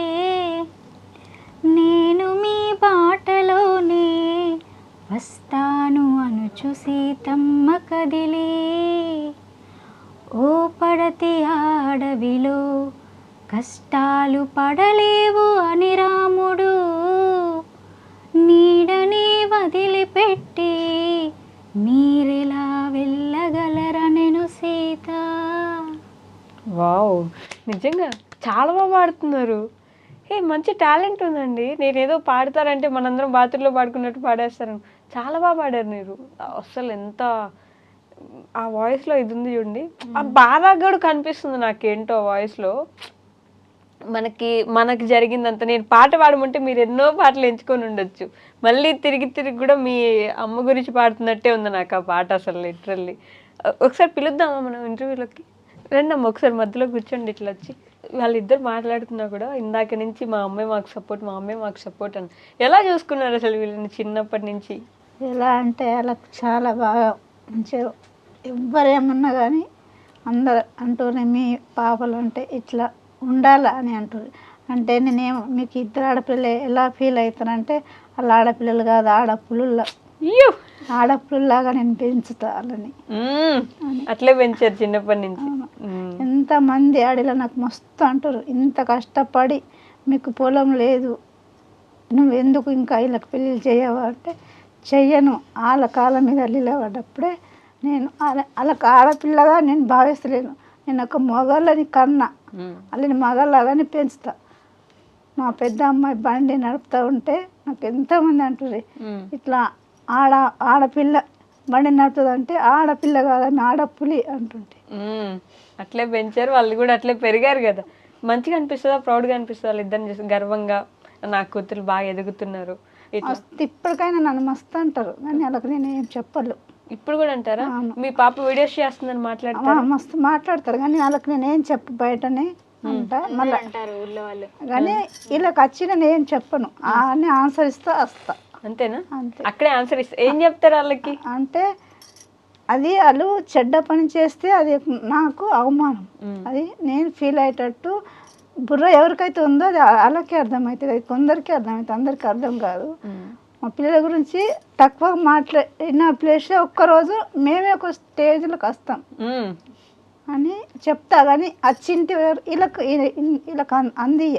నేను మీ బాటలోనే వస్తాను అనుచు సీతమ్మ కదిలే, ఓ పడతి అడవిలో కష్టాలు పడలేవు అని రాముడు నీడనే వదిలిపెట్టి మీరెలా వెళ్ళగలరనెను సీత. వావ్, నిజంగా చాలా బాగా పాడుతున్నారు. మంచి టాలెంట్ ఉందండి. నేనేదో పాడతారంటే మనందరం బాత్రూంలో పాడుకున్నట్టు పాడేస్తాను. చాలా బాగా పాడారు మీరు. అసలు ఎంత ఆ వాయిస్లో ఇది ఉంది చూడండి, ఆ బాధ కూడా కనిపిస్తుంది నాకేంటో వాయిస్లో. మనకి జరిగిందంత, నేను పాట పాడమంటే మీరు ఎన్నో పాటలు ఎంచుకొని ఉండొచ్చు, మళ్ళీ తిరిగి కూడా మీ అమ్మ గురించి పాడుతున్నట్టే ఉంది నాకు ఆ పాట. అసలు లిటరల్లీ ఒకసారి పిలుద్దామా మనం ఇంటర్వ్యూలోకి? రండి అమ్మ, ఒకసారి మధ్యలో కూర్చోండి. ఇట్లా వచ్చి వాళ్ళిద్దరు మాట్లాడుతున్నా కూడా ఇందాక నుంచి మా అమ్మాయి మాకు సపోర్ట్ అని. ఎలా చూసుకున్నారు అసలు వీళ్ళని చిన్నప్పటి నుంచి? ఎలా అంటే వాళ్ళకి చాలా బాగా మంచిగా, ఎవ్వరేమన్నా కానీ అందరు అంటూనే మీ పాపలు అంటే ఇట్లా ఉండాలా అని అంటారు. అంటే నేనేమో మీకు ఇద్దరు ఆడపిల్లలు ఎలా ఫీల్ అవుతానంటే వాళ్ళ ఆడపిల్లలు కాదు, ఆడపిల్లలాగా నేను పెంచుతా వాళ్ళని. అట్లే పెంచారు చిన్నప్పటి నుంచి. ఎంతమంది ఆడలో నాకు మస్తు అంటారు, ఇంత కష్టపడి మీకు పొలం లేదు, నువ్వు ఎందుకు ఇంకా వీళ్ళకి పెళ్ళిళ్ళు చేయవా అంటే చెయ్యను, వాళ్ళ కాళ్ళ మీద నిలబడ్డప్పుడే నేను వాళ్ళకి ఆడపిల్లగా నేను భావిస్తలేను, నేను ఒక మగళ్ళని కన్నా వాళ్ళని మగళ్ళగానే పెంచుతా. మా పెద్ద అమ్మాయి బండి నడుపుతూ ఉంటే నాకు ఎంతమంది అంటారు ఇట్లా ఆడపిల్ల బండి నడుపుతుందంటే ఆడపిల్ల కాదని ఆడపులి అంటుంటే. అట్లే పెంచారు వాళ్ళు కూడా, అట్లే పెరిగారు కదా. మంచిగా అనిపిస్తుందా, ప్రౌడ్గా అనిపిస్తుంది వాళ్ళిద్దరిని చేసి గర్వంగా నా కూతురు బాగా ఎదుగుతున్నారు? ఇప్పటికైనా నన్ను మస్తు అంటారు కానీ వాళ్ళకి నేను ఏం చెప్పలు. ఇప్పుడు కూడా అంటారా? మీ పాప వీడియోస్ చేస్తుందని మాట్లాడతారు, మస్తు మాట్లాడతారు కానీ వాళ్ళకి నేను ఏం చెప్పు, బయటనే అంటా మళ్ళీ అంటారు ఊళ్ళో వాళ్ళు. కానీ వీళ్ళకి వచ్చి నేను ఏం చెప్పను, అని ఆన్సర్ ఇస్తా వస్తా. అంతేనా? అంతే. అక్కడే ఆన్సర్ ఇస్తా. ఏం చెప్తారు వాళ్ళకి అంటే అది వాళ్ళు చెడ్డ పని చేస్తే అది నాకు అవమానం, అది నేను ఫీల్ అయ్యేటట్టు బుర్ర ఎవరికైతే ఉందో అది వాళ్ళకే అర్థమవుతుంది, అది కొందరికి అర్థమవుతుంది, అందరికీ అర్థం కాదు. మా పిల్లల గురించి తక్కువ మాట్లాడిన ప్లేస్లో ఒక్కరోజు మేమే ఒక స్టేజ్లోకి వస్తాం అని చెప్తా, కానీ వచ్చింటి వీళ్ళకి అందియ్య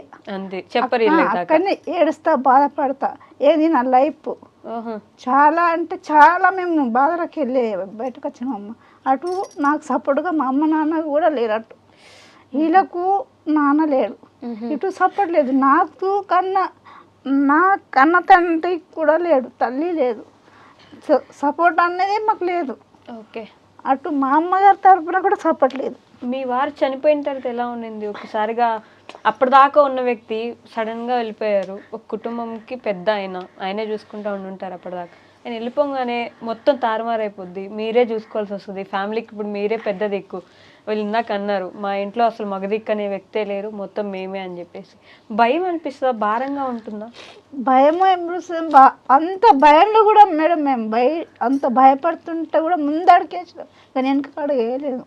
చెప్పరు అక్కడనే ఏడుస్తా, బాధపడతా. ఏది నా లైఫ్ చాలా అంటే చాలా మేము బాధలకు వెళ్ళి బయటకు వచ్చినామమ్మ. అటు నాకు సపోర్ట్గా మా అమ్మ నాన్న కూడా లేరు, అటు వీళ్ళకు నాన్న లేడు, ఇటు సపోర్ట్ లేదు. నాకు నా కన్న తండ్రి కూడా లేడు, తల్లి లేదు, సపోర్ట్ అనేది మాకు లేదు. ఓకే. అటు మా అమ్మగారి తరపున కూడా సపోర్ట్ లేదు. మీ వారు చనిపోయిన తర్వాత ఎలా ఉండింది? ఒకసారిగా అప్పటిదాకా ఉన్న వ్యక్తి సడన్గా వెళ్ళిపోయారు. ఒక కుటుంబంకి పెద్ద ఆయనే చూసుకుంటూ ఉండుంటారు అప్పటిదాకా. ఆయన వెళ్ళిపోగానే మొత్తం తారుమారైపోద్ది, మీరే చూసుకోవాల్సి వస్తుంది. ఫ్యామిలీకి ఇప్పుడు మీరే పెద్ద దిక్కు. వీళ్ళు ఇందాక అన్నారు మా ఇంట్లో అసలు మగదిక్కు అనే వ్యక్తే లేరు, మొత్తం మేమే అని చెప్పేసి. భయం అనిపిస్తుందా? భారంగా ఉంటుందా? భయము అంత భయంలో కూడా మేడం మేము అంత భయపడుతుంటే కూడా ముందు అడిగేసాం, కానీ వెనక అడిగేయలేదు.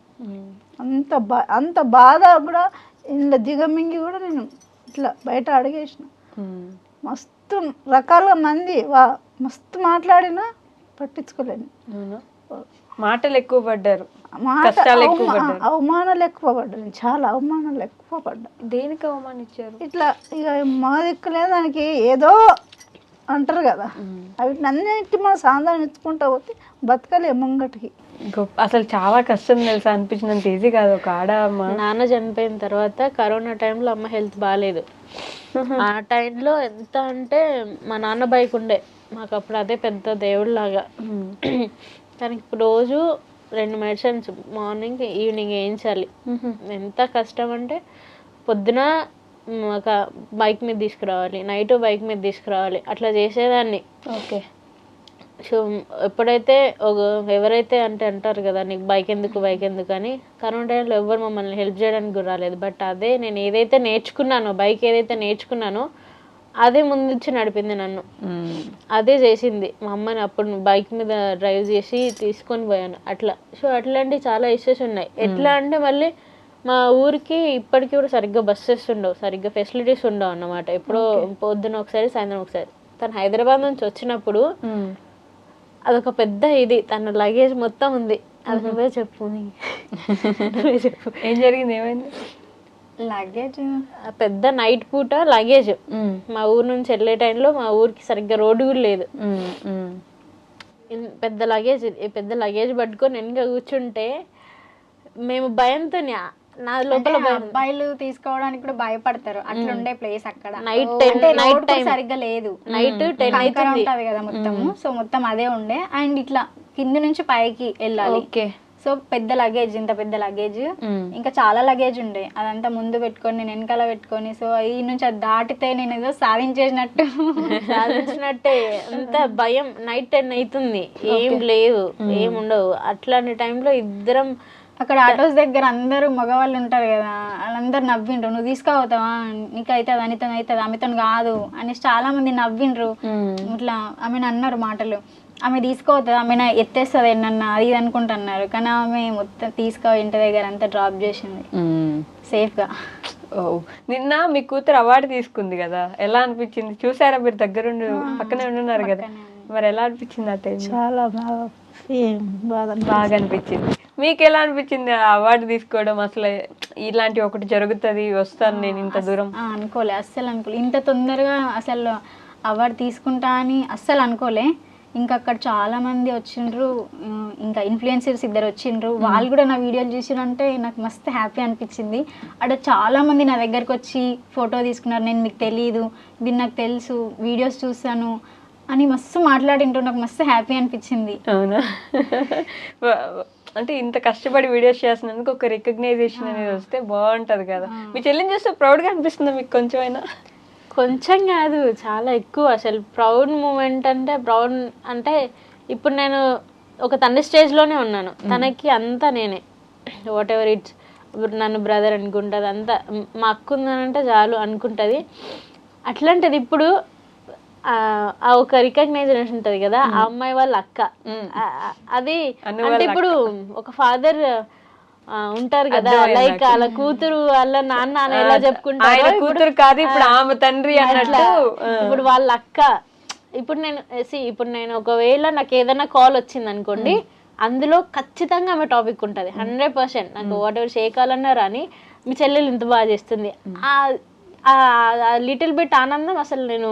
అంత బాధ కూడా ఇంట్లో దిగమింగి కూడా నేను ఇట్లా బయట అడిగేసిన. మస్తు రకాలుగా మంది మస్తు మాట్లాడినా పట్టించుకోలేను. మాటలు ఎక్కువ పడ్డారు, అవమానాలు ఎక్కువ పడ్డాను, చాలా అవమానాలు ఎక్కువ పడ్డా. దేనికి అవమానించారు? ఇట్లా ఇక మా దిక్కులే దానికి ఏదో అంటారు కదా, వీటిని అన్నింటి మనం సాందాన్ని ఇచ్చుకుంటా పోతే బతకలే ముంగటికి. అసలు చాలా కష్టం తెలుసా, అనిపించినంత ఈజీ కాదు. ఒక నాన్న చనిపోయిన తర్వాత కరోనా టైంలో అమ్మ హెల్త్ బాగాలేదు. ఆ టైంలో ఎంత అంటే మా నాన్న బైక్ ఉండే మాకు అప్పుడు, అదే పెద్ద దేవుళ్ళలాగా. తనకి రోజు 2 మెడిసిన్స్ మార్నింగ్ ఈవినింగ్ వేయించాలి. ఎంత కష్టం అంటే పొద్దున ఒక బైక్ మీద తీసుకురావాలి, నైట్ బైక్ మీద తీసుకురావాలి, అట్లా చేసేదాన్ని. ఓకే. సో ఎప్పుడైతే ఎవరైతే అంటారు కదా నీకు బైక్ ఎందుకు అని, కరోనా టైంలో ఎవరు మమ్మల్ని హెల్ప్ చేయడానికి కూడా రాలేదు. బట్ అదే నేను ఏదైతే నేర్చుకున్నానో, బైక్ ఏదైతే నేర్చుకున్నానో అదే ముందుంచి నడిపింది నన్ను, అదే చేసింది మా అమ్మని. అప్పుడు బైక్ మీద డ్రైవ్ చేసి తీసుకొని పోయాను అట్లా. సో అట్లాంటివి చాలా ఇష్యూస్ ఉన్నాయి. ఎట్లా అంటే మళ్ళీ మా ఊరికి ఇప్పటికీ కూడా సరిగ్గా బస్సెస్ ఉండవు, సరిగ్గా ఫెసిలిటీస్ ఉండవు అన్నమాట. ఎప్పుడో పొద్దున ఒకసారి సాయంత్రం ఒకసారి. తను హైదరాబాద్ నుంచి వచ్చినప్పుడు అదొక పెద్ద తన లగేజ్ మొత్తం ఉంది. అది నువ్వే చెప్పు. చెప్పు ఏం జరిగింది, ఏమైంది? లగేజ్ పెద్ద నైట్ పూట లగేజ్ మా ఊరు నుంచి వెళ్ళే టైంలో మా ఊరికి సరిగ్గా రోడ్డు కూడా లేదు. పెద్ద లగేజ్ పట్టుకొని వెనక కూర్చుంటే మేము భయంతో, నా లోపల అబ్బాయిలు తీసుకోవడానికి కూడా భయపడతారు, అట్లా ఉండే ప్లేస్ అక్కడ. నైట్ టైం సరిగ్గా లేదు, నైట్ 10 అవుతుంది కదా మొత్తము. సో మొత్తం అదే ఉండే, అండ్ ఇట్లా కింది నుంచి పైకి వెళ్ళాలి. ఓకే. సో పెద్ద లగేజ్, ఇంత పెద్ద లగేజ్, ఇంకా చాలా లగేజ్ ఉండే. అదంతా ముందు పెట్టుకొని నేను వెనకాల పెట్టుకొని, సో ఈ నుంచి అది దాటితే నేను ఏదో సాధించేసినట్టే. అంత భయం. నైట్ 10 అవుతుంది, ఏం లేదు, ఏం ఉండవు. అట్లాంటి టైంలో ఇద్దరం అక్కడ ఆటోస్ దగ్గర అందరూ మగవాళ్ళు ఉంటారు కదా, వాళ్ళందరూ నవ్విండ్రు, నువ్వు తీసుకుపోతావా, నీకు అవుతుంది, అనితో అవుతుంది, ఆమెతో కాదు అనేసి చాలా మంది నవ్విండ్రు. ఇట్లా ఆమెను అన్నారు మాటలు, ఆమె తీసుకోవద్దు, ఆమె ఎత్తేస్తుంది ఎన్నన్నా అది ఇది అనుకుంటున్నారు. కానీ ఆమె మొత్తం తీసుకో ఇంటి దగ్గర అంతా డ్రాప్ చేసింది సేఫ్గా. నిన్న మీ కూతురు అవార్డు తీసుకుంది కదా, ఎలా అనిపించింది? చూసారా మీరు? దగ్గరుండి పక్కనే ఉండున్నారు కదా, మరి ఎలా అనిపించింది? ఆ టైం చాలా బాగా అనిపించింది. మీకు ఎలా అనిపించింది ఆ అవార్డు తీసుకోవడం? అసలు ఇలాంటి ఒకటి జరుగుతుంది, వస్తాను నేను ఇంత దూరం అనుకోలే, అస్సలు అనుకోలే. ఇంత తొందరగా అసలు అవార్డు తీసుకుంటా అని అస్సలు అనుకోలే. ఇంకా అక్కడ చాలా మంది వచ్చిండ్రు, ఇంకా ఇన్ఫ్లుయెన్సర్స్ 2 వచ్చిండ్రు, వాళ్ళు కూడా నా వీడియోలు చూసినంటే నాకు మస్తు హ్యాపీ అనిపించింది. అక్కడ చాలా మంది నా దగ్గరకు వచ్చి ఫోటో తీసుకున్నారు, నేను మీకు తెలియదు, ఇది నాకు తెలుసు, వీడియోస్ చూసాను అని మస్తు మాట్లాడింటూ నాకు మస్తు హ్యాపీ అనిపించింది. అవునా? అంటే ఇంత కష్టపడి వీడియోస్ చేసినందుకు ఒక రికగ్నైజేషన్ అనేది వస్తే బాగుంటది కదా. మీ చెల్లిని చూస్తే ప్రౌడ్గా అనిపిస్తుందా మీకు కొంచెం అయినా? కొంచెం కాదు, చాలా ఎక్కువ. అసలు ప్రౌడ్ మూమెంట్ అంటే ఇప్పుడు నేను ఒక తండ్రి స్టేజ్లోనే ఉన్నాను, తనకి అంతా నేనే. వాట్ ఎవర్ ఇట్స్, నన్ను బ్రదర్ అనుకుంటుంది, అంతా మా అక్క ఉందనంటే చాలు అనుకుంటుంది. అట్లాంటిది ఇప్పుడు ఆ ఒక రికగ్నైజేషన్ ఉంటుంది కదా, ఆ అమ్మాయి వాళ్ళ అక్క, అది అంటే ఇప్పుడు ఒక ఫాదర్ ఉంటారు కదా లైక్ వాళ్ళ కూతురు వాళ్ళ నాన్న అని ఎలా చెప్పుకుంటారు ఆయన కూతురు కాదు ఇప్పుడు ఆమె తండ్రి అన్నట్లు. ఇప్పుడు వాళ్ళ అక్క ఇప్పుడు నేను ఒకవేళ నాకు ఏదైనా కాల్ వచ్చింది అనుకోండి, అందులో ఖచ్చితంగా ఆమె టాపిక్ ఉంటుంది 100%. నాకు వాట్ ఎవర్ చేయకాలన్నా రాని మీ చెల్లెలు ఇంత బాగా చేస్తుంది, లిటిల్ బిట్ ఆనందం అసలు నేను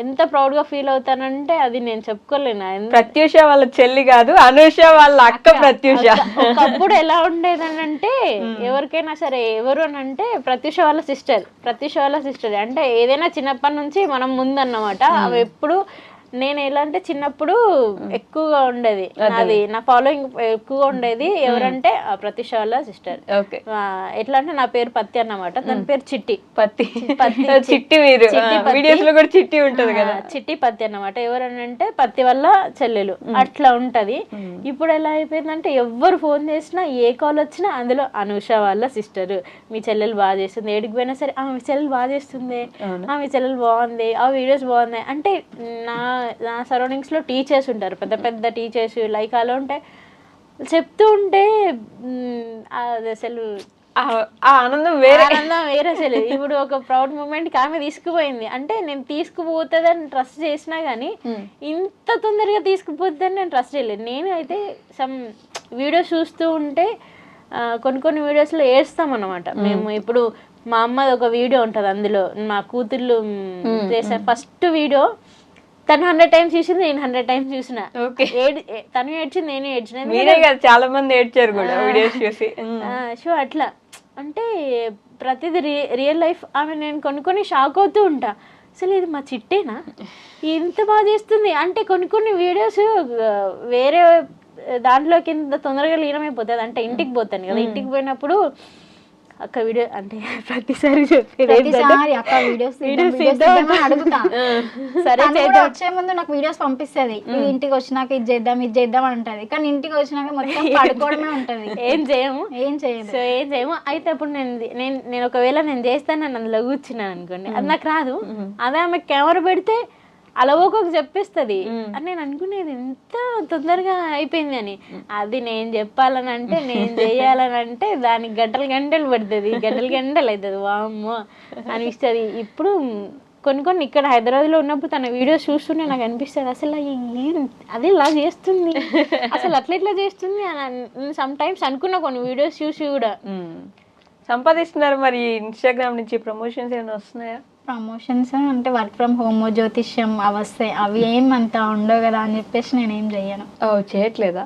ఎంత ప్రౌడ్ గా ఫీల్ అవుతానంటే అది నేను చెప్పుకోలేను. ప్రత్యూష వాళ్ళ చెల్లి కాదు, అనూష వాళ్ళ అక్క ప్రత్యూష. ఒకప్పుడు ఎలా ఉండేది అని అంటే ఎవరికైనా సరే ఎవరు అని అంటే ప్రత్యూష వాళ్ళ సిస్టర్ అంటే ఏదైనా చిన్నప్పటి నుంచి మనం ముందన్నమాట. అవి ఎప్పుడు నేను ఎలా అంటే చిన్నప్పుడు ఎక్కువగా ఉండేది, అది నా ఫాలోయింగ్ ఎక్కువగా ఉండేది. ఎవరంటే ప్రత్యూష వాళ్ళ సిస్టర్. ఎట్లా అంటే నా పేరు పత్తి అన్నమాట, తన పేరు చిట్టి. చిట్టి మీరు వీడియోస్ లో కూడా చిట్టి ఉంటది కదా, చిట్టి పత్తి అన్నమాట. ఎవరనంటే పత్తి వల్ల చెల్లెలు అట్లా ఉంటది. ఇప్పుడు ఎలా అయిపోయిందంటే ఎవరు ఫోన్ చేసినా ఏ కాల్ వచ్చినా అందులో అనూష వాళ్ళ సిస్టర్, మీ చెల్లెలు బాగా చేస్తుంది, ఏడికి పోయినా సరే మీ చెల్లెలు బాగా చేస్తుంది, మీ చెల్లెలు బాగుంది, ఆ వీడియోస్ బాగున్నాయి అంటే. నా సరౌండింగ్స్ లో టీచర్స్ ఉంటారు, పెద్ద పెద్ద టీచర్స్ లైక్ అలా ఉంటాయి, చెప్తూ ఉంటే అది అసలు ఆనందం వేరే అసలు. ఇప్పుడు ఒక ప్రౌడ్ మూమెంట్ కి ఆమె తీసుకుపోయింది అంటే నేను తీసుకుపోతుందని ట్రస్ట్ చేసినా గానీ ఇంత తొందరగా తీసుకుపోతుందని నేను ట్రస్ట్ చేయలేదు. నేను అయితే సమ్ వీడియోస్ చూస్తూ ఉంటే కొన్ని వీడియోస్ లో ఏడుస్తాం అన్నమాట మేము. ఇప్పుడు మా అమ్మది ఒక వీడియో ఉంటది, అందులో మా కూతుర్లు చేసే ఫస్ట్ వీడియో తను 100 times చూసింది, నేను 100 times చూసిన. తను ఏడ్చింది, నేను ఏడ్చిన, చాలా మంది ఏడ్చారు కూడా వీడియోస్ చూసి. సో అట్లా అంటే ప్రతిదీ రియల్ లైఫ్. ఆమె నేను కొన్ని షాక్ అవుతూ ఉంటా, అసలు ఇది మా చిట్టేనా ఇంత బాగా చేస్తుంది అంటే. కొన్ని వీడియోస్ వేరే దాంట్లోకి ఇంత తొందరగా లీనమైపోతుంది అంటే. ఇంటికి పోతాను కదా, ఇంటికి పోయినప్పుడు అక్క వీడియో అంటే ప్రతిసారి అక్క వీడియోస్ అడుగుతా. సరే వచ్చే ముందు నాకు వీడియోస్ పంపిస్తుంది, ఇంటికి వచ్చినాక ఇది చేద్దాం అని ఉంటది. కానీ ఇంటికి వచ్చినాక మొత్తం పడుకోవడమే ఉంటది, ఏం చేయము. అయితే అప్పుడు నేను ఒకవేళ నేను చేస్తాను నన్ను అందులో కూర్చున్నాను అనుకోండి, అది నాకు రాదు. అదే ఆమె కెమెరా పెడితే అలా ఒక్కొక్క చెప్పేస్తుంది అని నేను అనుకునేది ఎంత తొందరగా అయిపోయింది అని. అది నేను చెప్పాలని అంటే నేను చేయాలని అంటే దానికి గంటలు పడుతుంది, గంటలు అవుతుంది, వామ్మో అనిపిస్తుంది. ఇప్పుడు కొన్ని ఇక్కడ హైదరాబాద్లో ఉన్నప్పుడు తన వీడియోస్ చూస్తుంటే నాకు అనిపిస్తుంది అసలు అదే ఇలా చేస్తుంది, అసలు అట్లా చేస్తుంది అని సమ్ టైమ్స్ అనుకున్నా కొన్ని వీడియోస్ చూసి కూడా. సంపాదిస్తున్నారు మరి ఇన్స్టాగ్రామ్ నుంచి ప్రమోషన్స్ ఏమైనా వస్తున్నాయా? ప్రమోషన్స్ అంటే వర్క్ ఫ్రమ్ హోమ్, జ్యోతిష్యం అవి వస్తాయి, అవి ఏమంత ఉండవు కదా అని చెప్పేసి నేనేం చెయ్యను. చేయట్లేదా?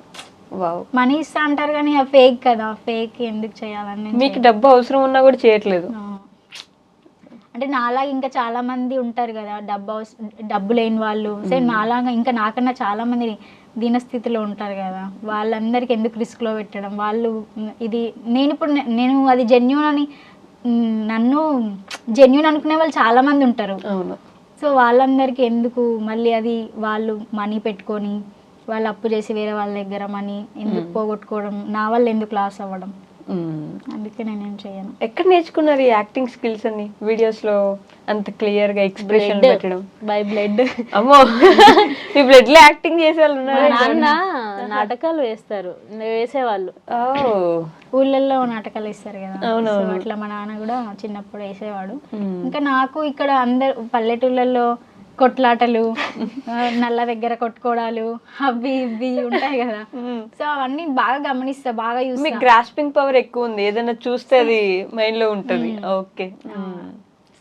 మనీ ఇస్తా అంటారు కానీ అవి ఫేక్ కదా, ఫేక్ ఎందుకు చేయాలని. మీకు డబ్బు అవసరం ఉన్నా కూడా చేయట్లేదు అంటే నాలాగా ఇంకా చాలా మంది ఉంటారు కదా డబ్బు లేని వాళ్ళు. సరే నాలాగా ఇంకా నాకన్నా చాలా మంది దీనస్థితిలో ఉంటారు కదా, వాళ్ళందరికి ఎందుకు రిస్క్లో పెట్టడం. వాళ్ళు ఇది నేను అది జెన్యూన్ అని నన్ను జెన్యూన్ అనుకునే వాళ్ళు చాలా మంది ఉంటారు. సో వాళ్ళందరికీ ఎందుకు మళ్ళీ అది వాళ్ళు మనీ పెట్టుకొని వాళ్ళు అప్పు చేసి వేరే వాళ్ళ దగ్గర మనీ ఎందుకు పోగొట్టుకోవడం, నా వల్ల ఎందుకు లాస్ అవ్వడం, అందుకే నేనేం చేయను. ఎక్కడ నేర్చుకున్నారు ఈ యాక్టింగ్ స్కిల్స్ అన్ని? వీడియోస్ లో అంత క్లియర్ గా ఎక్స్ప్రెషన్ పెట్టడం బై బ్లడ్. అమ్మో, ఈ బ్లడ్ లో యాక్టింగ్ చేసే వాళ్ళు ఉన్నారు. నాన్న నాటకాలు వేసేవాళ్ళు, ఊళ్ళల్లో నాటకాలు వేస్తారు కదా, అట్లా మా నాన్న కూడా చిన్నప్పుడు వేసేవాడు. ఇంకా నాకు ఇక్కడ అందరు పల్లెటూళ్ళల్లో కొట్లాటలు, నల్ల దగ్గర కొట్టుకోవడాలు అవి ఇవి ఉంటాయి కదా, సో అవన్నీ బాగా గమనిస్తా, బాగా యూస్. మీకు గ్రాస్పింగ్ పవర్ ఎక్కువ ఉంది, ఏదైనా చూస్తే అది మైండ్ లో ఉంటది. ఓకే,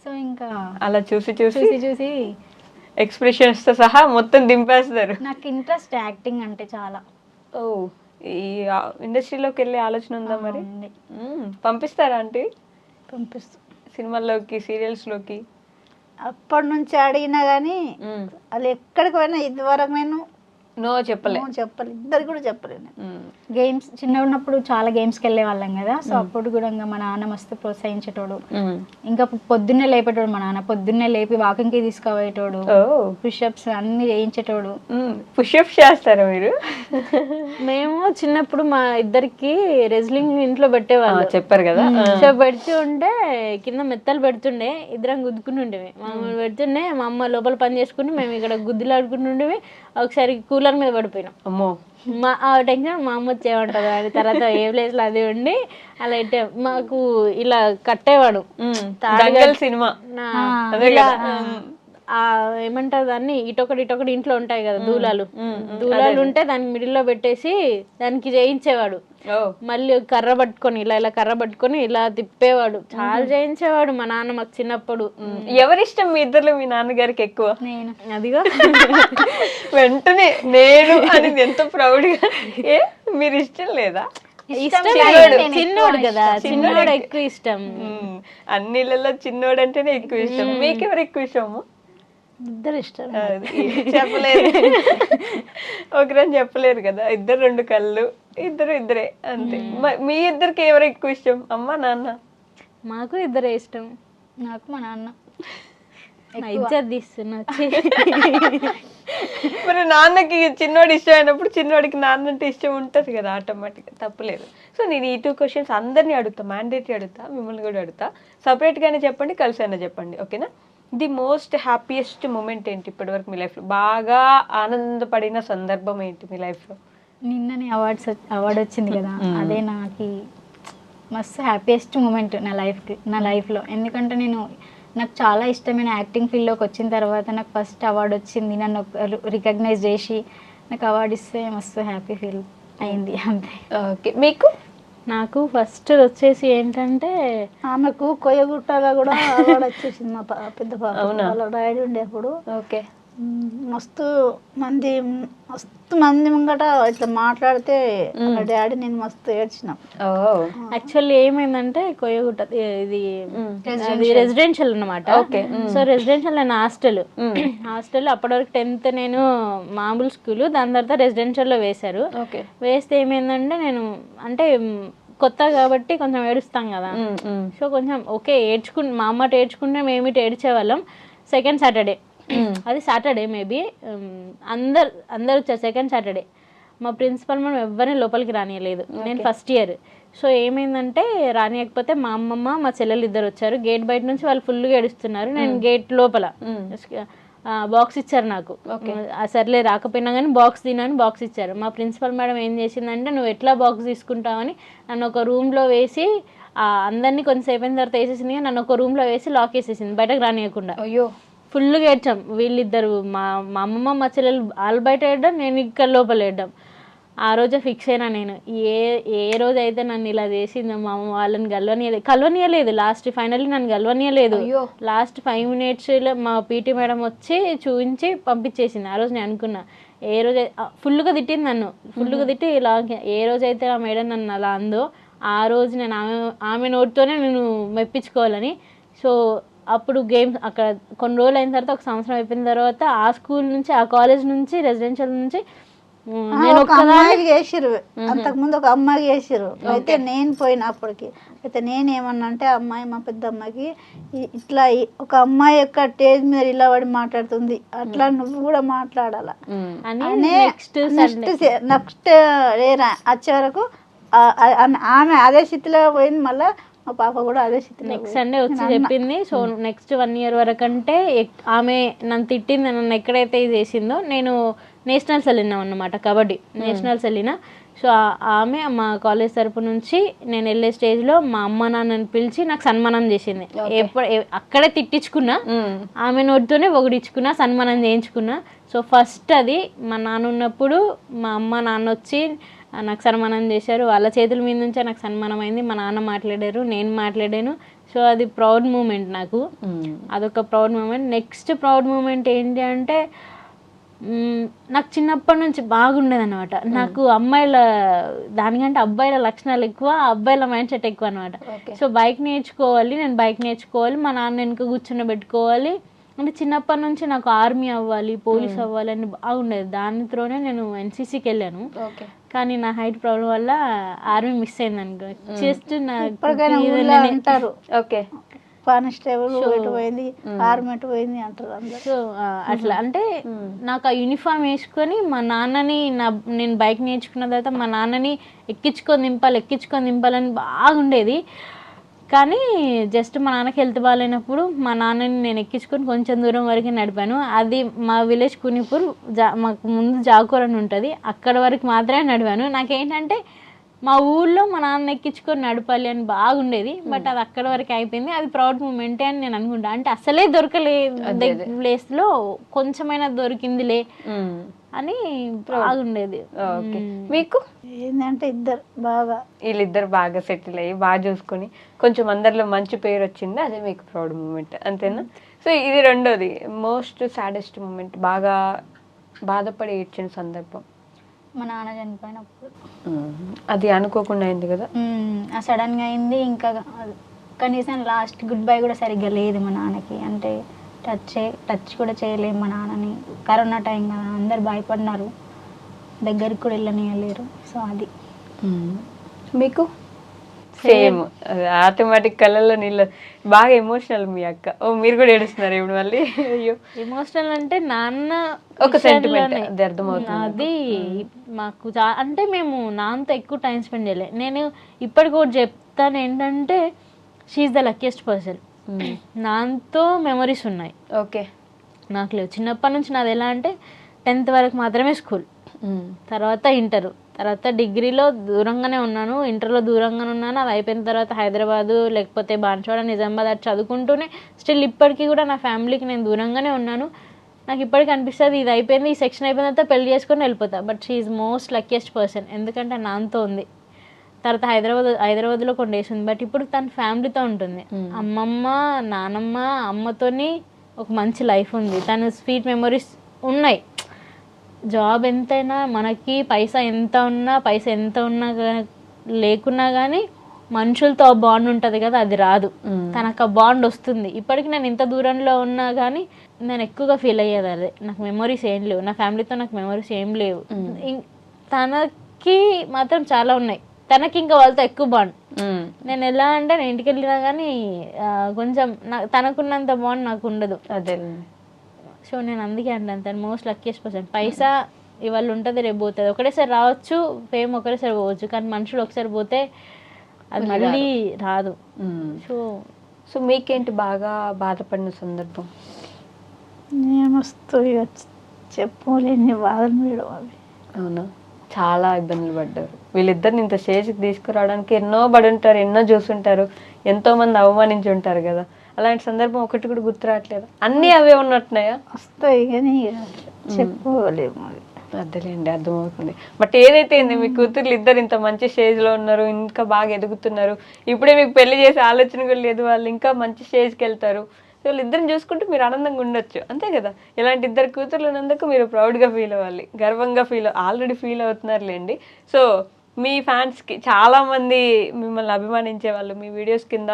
సో ఇంకా అలా చూసి ఎక్స్ప్రెషన్స్ తో సహా మొత్తం దింపేస్తారు. నాకు ఇంట్రెస్ట్ యాక్టింగ్ అంటే చాలా. ఈ ఇండస్ట్రీలోకి వెళ్ళే ఆలోచన ఉందా మరి? పంపిస్తారా అంటే? పంపిస్తా, సినిమాల్లోకి, సీరియల్స్ లోకి. అప్పటి నుంచి అడిగినా కానీ వాళ్ళు ఎక్కడికి పోయినా ఇదివరకు నేను నో చెప్పలేదు, ఇద్దరు కూడా చెప్పలేను. గేమ్స్ చిన్న ఉన్నప్పుడు చాలా గేమ్స్కి వెళ్ళే వాళ్ళం కదా, సో అప్పుడు కూడా ఇంకా మా నాన్న మస్తు ప్రోత్సహించేటోడు. ఇంకా పొద్దున్నే లేపేటోడు మా నాన్న, పొద్దున్నే లేపి వాకింగ్కి తీసుకుపోయేటోడు, పుషప్స్ అన్ని చేయించేటోడు. పుషప్స్ చేస్తారా మీరు? మేము చిన్నప్పుడు మా ఇద్దరికి రెజ్లింగ్ ఇంట్లో పెట్టేవాళ్ళు, చెప్పారు కదా. సో పెడుతూ ఉంటే కింద మెత్తలు పెడుతుండే, ఇద్దరం గుద్దుకుని ఉండేవి. మా అమ్మ పెడుతుండే, మా అమ్మ లోపల పని చేసుకుని మేము ఇక్కడ గుద్దులాడుకుని ఉండేవి. ఒకసారి కూల్ దూలాల మీద పడిపోయినాం. అమ్మో. ఆ టెన్షన్ మా అమ్మ వచ్చేమంటారు అని. తర్వాత ఏ ప్లేస్ లో అది ఉండి అలా అయితే మాకు ఇలా కట్టేవాడు దంగల్ సినిమా ఇలా ఏమంటారు దాన్ని, ఇటొకటి ఇంట్లో ఉంటాయి కదా దూలాలు ఉంటే దాన్ని మిడిల్ లో పెట్టేసి దానికి చేయించేవాడు. మళ్ళీ కర్ర పట్టుకొని ఇలా కర్ర పట్టుకొని ఇలా తిప్పేవాడు. చాలా చేయించేవాడు మా నాన్న మాకు చిన్నప్పుడు. ఎవరిష్టం మీ ఇద్దరు మీ నాన్నగారికి ఎక్కువ? నేను అదిగో వెంటనే నేను అనేది ఎంత ప్రౌడ్ గా. ఏ మీరు ఇష్టం లేదా? చిన్నోడు కదా, చిన్నోడు ఎక్కువ ఇష్టం. అన్ని ఇళ్ళల్లో చిన్నోడు అంటేనే ఎక్కువ ఇష్టం. మీకు ఎవరు ఎక్కువ ఇష్టము? ఇద్దరు ఇష్టం. చెప్పలేరు, ఒకరని చెప్పలేరు కదా. ఇద్దరు రెండు కళ్ళు, ఇద్దరే అంతే. మీ ఇద్దరికి ఎవరు ఎక్కువ ఇష్టం? అమ్మ నాన్న? మాకు ఇద్దరే ఇష్టం. నాకు మా నాన్న. ఇజ్జత్ తీస్తున్నా. మరి నాన్నకి చిన్నోడు ఇష్టం అయినప్పుడు చిన్నోడికి నాన్న అంటే ఇష్టం ఉంటుంది కదా ఆటోమేటిక్గా, తప్పులేదు. సో నేను ఈ 2 క్వశ్చన్స్ అందరినీ అడుగుతా, మ్యాండేటరీ అడుగుతా, మిమ్మల్ని కూడా అడుగుతా. సపరేట్గానే చెప్పండి, కలిసి అయినా చెప్పండి, ఓకేనా? ది మోస్ట్ హ్యాపీయెస్ట్ మూమెంట్ ఏంటి ఇప్పటివరకు మీ లైఫ్లో? బాగా ఆనందపడిన సందర్భం ఏంటి మీ లైఫ్లో? నిన్ననే అవార్డు వచ్చింది కదా, అదే నాకు మస్తు హ్యాపీయెస్ట్ మూమెంట్ నా లైఫ్లో. ఎందుకంటే నాకు చాలా ఇష్టమైన యాక్టింగ్ ఫీల్డ్లోకి వచ్చిన తర్వాత నాకు ఫస్ట్ అవార్డు వచ్చింది. నన్ను రికగ్నైజ్ చేసి నాకు అవార్డు ఇస్తే మస్తు హ్యాపీ ఫీల్ అయింది, అంతే. ఓకే, మీకు? నాకు ఫస్ట్ వచ్చేసి ఏంటంటే ఆమెకు కొయ్యగుట్టలో కూడా అవార్డు వచ్చేసింది. మా పెద్ద పాప వాళ్ళ డాడీ ఉండే అప్పుడు. ఓకే. మస్తు మంది ముంగట ఇట్లా మాట్లాడితే డాడీ నేను మస్తు ఏడ్చినాం. యాక్చువల్లీ ఏమైందంటే కొయ్యగుట్ట ఇది రెసిడెన్షియల్ అన్నమాట. సో రెసిడెన్షియల్ నేను హాస్టల్ అప్పటి వరకు 10th నేను మామూలు స్కూల్, దాని తర్వాత రెసిడెన్షియల్ లో వేశారు. వేస్తే ఏమైందంటే నేను అంటే కొత్త కాబట్టి కొంచెం ఏడుస్తాం కదా. సో కొంచెం ఓకే మా అమ్మ ఏడ్చుకుంటే మేమిటి ఏడ్చేవాళ్ళం. సెకండ్ సాటర్డే, అది సాటర్డే మేబీ, అందరు వచ్చారు సెకండ్ సాటర్డే. మా ప్రిన్సిపల్ మనం ఎవరిని లోపలికి రానియలేదు. నేను ఫస్ట్ ఇయర్. సో ఏమైందంటే రానియకపోతే మా అమ్మమ్మ మా చెల్లెలు ఇద్దరు వచ్చారు. గేట్ బయట నుంచి వాళ్ళు ఫుల్గా ఏడుస్తున్నారు. నేను గేట్ లోపల బాక్స్ ఇచ్చారు నాకు. సర్లే రాకపోయినా కానీ బాక్స్ తినని బాక్స్ ఇచ్చారు. మా ప్రిన్సిపల్ మేడం ఏం చేసిందంటే నువ్వు ఎట్లా బాక్స్ తీసుకుంటావని నన్ను ఒక రూమ్లో వేసి అందరినీ కొంచెంసేపు అయిన తర్వాత వేసేసింది. నన్ను ఒక రూమ్లో వేసి లాక్ వేసేసింది బయటకు రానియకుండా. అయ్యో, ఫుల్గా ఏడ్చాం వీళ్ళిద్దరు, మా అమ్మమ్మ మా చెల్లెలు. వాళ్ళు బయట వేయడం, నేను ఇక్కడ లోపల వేయడం. ఆ రోజే ఫిక్స్ అయినా నేను, ఏ రోజు అయితే నన్ను ఇలా చేసింది మా అమ్మ వాళ్ళని కలవనీయలేదు. ఫైనల్లీ నన్ను కలవనీయలేదు. లాస్ట్ 5 minutes మా పీటీ మేడం వచ్చి చూపించి పంపించేసింది. ఆ రోజు నేను అనుకున్నా, ఏ రోజు ఫుల్గా తిట్టింది నన్ను, ఫుల్గా తిట్టి ఇలా ఏ రోజైతే ఆ మేడం నన్ను అలా అందో ఆ రోజు నేను ఆమె నోటితోనే నేను మెప్పించుకోవాలని. సో అప్పుడు గేమ్స్ అక్కడ కొన్ని రోజులు అయిన తర్వాత, 1 సంవత్సరం అయిపోయిన తర్వాత ఆ స్కూల్ నుంచి, ఆ కాలేజ్ నుంచి, రెసిడెన్షియల్ నుంచి చేసిరు. అంతకుముందు ఒక అమ్మాయి చేసిరు. అయితే నేను పోయినప్పటికి అయితే నేనేమన్నా అంటే అమ్మాయి, మా పెద్ద అమ్మాయికి ఇట్లా ఒక అమ్మాయి యొక్క స్టేజ్ మీద ఇలా పడి మాట్లాడుతుంది, అట్లా నువ్వు కూడా మాట్లాడాలా నెక్స్ట్ వచ్చే వరకు ఆమె అదే స్థితిలో పోయింది. మళ్ళీ మా పాప కూడా అదే స్థితి. నెక్స్ట్ సండే వచ్చి చెప్పింది. సో నెక్స్ట్ 1 year వరకు అంటే ఆమె నన్ను తిట్టింది, నన్ను ఎక్కడైతే ఇది చేసిందో. నేను నేషనల్స్ వెళ్ళినాం అన్నమాట, కబడ్డీ నేషనల్స్ వెళ్ళినా. సో ఆమె మా కాలేజ్ తరపు నుంచి నేను వెళ్ళే స్టేజ్లో మా అమ్మ నాన్నని పిలిచి నాకు సన్మానం చేసింది. అక్కడే తిట్టించుకున్నా, ఆమె నోటితోనే పొగిడించుకున్నా, సన్మానం చేయించుకున్నా. సో ఫస్ట్ అది మా నాన్న ఉన్నప్పుడు మా అమ్మ నాన్న వచ్చి నాకు సన్మానం చేశారు. వాళ్ళ చేతుల మీద నుంచే నాకు సన్మానం అయింది. మా నాన్న మాట్లాడారు, నేను మాట్లాడాను. సో అది ప్రౌడ్ మూమెంట్ నాకు, అదొక proud moment. Next proud moment ఏంటి అంటే నాకు చిన్నప్పటి నుంచి బాగుండేది అనమాట. నాకు అమ్మాయిల దానికంటే అబ్బాయిల లక్షణాలు ఎక్కువ, అబ్బాయిల మైండ్ సెట్ ఎక్కువ అనమాట. సో బైక్ నేర్చుకోవాలి, నేను బైక్ నేర్చుకోవాలి, మా నాన్న వెనుక కూర్చొని పెట్టుకోవాలి. అంటే చిన్నప్పటి నుంచి నాకు ఆర్మీ అవ్వాలి, పోలీస్ అవ్వాలి అని బాగుండేది. దానితోనే నేను ఎన్సీసీకి వెళ్ళాను. కానీ నా హైట్ ప్రాబ్లం వల్ల ఆర్మీ మిస్ అయింది అనుకో. జస్ట్ అంటారు కానిస్టేబుల్ ఎటు పోయింది, ఆర్మీ ఎటు పోయింది అంటారు అందరూ. సో అట్లా అంటే నాకు ఆ యూనిఫామ్ వేసుకొని మా నాన్నని నేను బైక్ నేర్చుకున్న తర్వాత మా నాన్నని ఎక్కించుకొని దింపాలని బాగుండేది. కానీ జస్ట్ మా నాన్నకి హెల్త్ బాగాలేనప్పుడు మా నాన్నని నేను ఎక్కించుకొని కొంచెం దూరం వరకు నడిపాను. అది మా విలేజ్ కునిపూర్ మాకు ముందు జాకూర్ అని ఉంటుంది, అక్కడ వరకు మాత్రమే నడిపాను. నాకేంటంటే మా ఊళ్ళో మా నాన్న ఎక్కించుకొని నడపాలి అని బాగుండేది, బట్ అది అక్కడ వరకు అయిపోయింది. అది ప్రౌడ్ మూమెంటే అని నేను అనుకుంటా. అంటే అసలే దొరకలేదు ప్లేస్లో కొంచెమైనా దొరికిందిలే అని బాగుండేది. ఓకే, మీకు ఏంటంటే వీళ్ళిద్దరు బాగా సెటిల్ అయ్యి బాగా చూసుకొని కొంచెం అందరిలో మంచి పేరు వచ్చింది, అదే మీకు ప్రౌడ్ మూమెంట్, అంతేనా? సో ఇది రెండోది మోస్ట్ సాడెస్ట్ మూమెంట్, బాగా బాధపడి ఏడ్చిన సందర్భం. మా నాన్న చనిపోయినప్పుడు అది అనుకోకుండా అయింది కదా. సడన్గా అయింది. ఇంకా కనీసం లాస్ట్ గుడ్ బై కూడా సరిగ్గా లేదు మా నాన్నకి. అంటే టచ్ కూడా చేయలేము మా నాన్నని. కరోనా టైం కదా, అందరు భయపడినారు, దగ్గరికి కూడా వెళ్ళనియలేరు. సో అది. మీకు సేమ్ ఆటోమేటిక్ కళ్ళల్లో నీళ్ళు, బాగా ఎమోషనల్ మీ అక్క. ఓ మీరు కూడా ఏడుస్తున్నారు ఇప్పుడు మళ్ళీ? అయ్యో, ఎమోషనల్ అంటే నాన్న ఒక సెంటిమెంట్ అది అర్థమవుతుంది. అది మాకు అంటే మేము నాన్నతో ఎక్కువ టైం స్పెండ్ చేయలే. నేను ఇప్పటికి కూడా చెప్తాను ఏంటంటే షీఈస్ ద లక్కీయెస్ట్ పర్సన్. నాన్నతో మెమరీస్ ఉన్నాయి, ఓకే. నాకు లేవు. చిన్నప్పటి నుంచి నాది ఎలా అంటే 10th వరకు మాత్రమే స్కూల్, తర్వాత ఇంటరు, తర్వాత డిగ్రీలో దూరంగానే ఉన్నాను, ఇంటర్లో దూరంగానే ఉన్నాను. అది అయిపోయిన తర్వాత హైదరాబాదు లేకపోతే బాన్స్వాడ, నిజామాబాద్ అటు చదువుకుంటూనే స్టిల్ ఇప్పటికీ కూడా నా ఫ్యామిలీకి నేను దూరంగానే ఉన్నాను. నాకు ఇప్పటికీ అనిపిస్తుంది ఇది అయిపోయింది, ఈ సెక్షన్ అయిపోయిన తర్వాత పెళ్లి చేసుకొని వెళ్ళిపోతా. But she is most luckiest person, ఎందుకంటే నాన్నతో ఉంది. తర్వాత హైదరాబాద్లో కొన్ని డేస్ ఉంది, బట్ ఇప్పుడు తన ఫ్యామిలీతో ఉంటుంది. అమ్మమ్మ, నానమ్మ, అమ్మతోని ఒక మంచి లైఫ్ ఉంది. తను స్వీట్ మెమరీస్ ఉన్నాయి. జాబ్ ఎంతైనా మనకి పైసా ఎంత ఉన్నా లేకున్నా కానీ మనుషులతో ఆ బాండ్ ఉంటుంది కదా, అది రాదు. తనకు ఆ బాండ్ వస్తుంది. ఇప్పటికి నేను ఇంత దూరంలో ఉన్నా కానీ నేను ఎక్కువగా ఫీల్ అయ్యేది అదే. నాకు మెమరీస్ ఏం లేవు, నా ఫ్యామిలీతో నాకు మెమరీస్ ఏం లేవు. తనకి మాత్రం చాలా ఉన్నాయి. తనకి ఇంకా వాళ్ళతో ఎక్కువ బాండ్. నేను ఎలా అంటే నేను ఇంటికి వెళ్ళినా కానీ కొంచెం తనకున్నంత బాండ్ నాకు ఉండదు. అదే. సో నేను అందుకే అంటాను తను మోస్ట్ లక్కీయెస్ట్ పర్సన్. పైసా ఇవాళ ఉంటుంది, రేపు పోతుంది. ఒకటేసారి రావచ్చు, ఫేమ్ ఒకటేసారి పోవచ్చు, కానీ మనుషులు ఒకసారి పోతే అది మళ్ళీ రాదు. సో మీకేంటి బాగా బాధపడిన సందర్భం? మస్తు ఇక చెప్పుకోలేని బాధలు మేడం అవి. అవునా, చాలా ఇబ్బందులు పడ్డారు. వీళ్ళిద్దరిని ఇంత స్టేజ్కి తీసుకురావడానికి ఎన్నో పడి ఉంటారు, ఎన్నో చూసుంటారు, ఎంతో మంది అవమానించి ఉంటారు కదా. అలాంటి సందర్భం ఒకటి కూడా గుర్తు రావట్లేదు, అన్నీ అవే ఉన్నట్టున్నాయా? వస్తాయి కానీ చెప్పుకోలేము అవి. అదేలేండి, అర్థమవుతుంది. బట్ ఏదైతే ఏంది, మీ కూతుర్లు ఇద్దరు ఇంత మంచి స్టేజ్లో ఉన్నారు, ఇంకా బాగా ఎదుగుతున్నారు. ఇప్పుడే మీకు పెళ్లి చేసే ఆలోచన కూడా లేదు, వాళ్ళు ఇంకా మంచి స్టేజ్కి వెళ్తారు. సో వీళ్ళిద్దరిని చూసుకుంటూ మీరు ఆనందంగా ఉండొచ్చు, అంతే కదా. ఇలాంటి ఇద్దరు కూతుర్లు ఉన్నందుకు మీరు ప్రౌడ్గా ఫీల్ అవ్వాలి, గర్వంగా ఆల్రెడీ ఫీల్ అవుతున్నారులేండి. సో మీ ఫ్యాన్స్కి చాలామంది మిమ్మల్ని అభిమానించే వాళ్ళు మీ వీడియోస్ కింద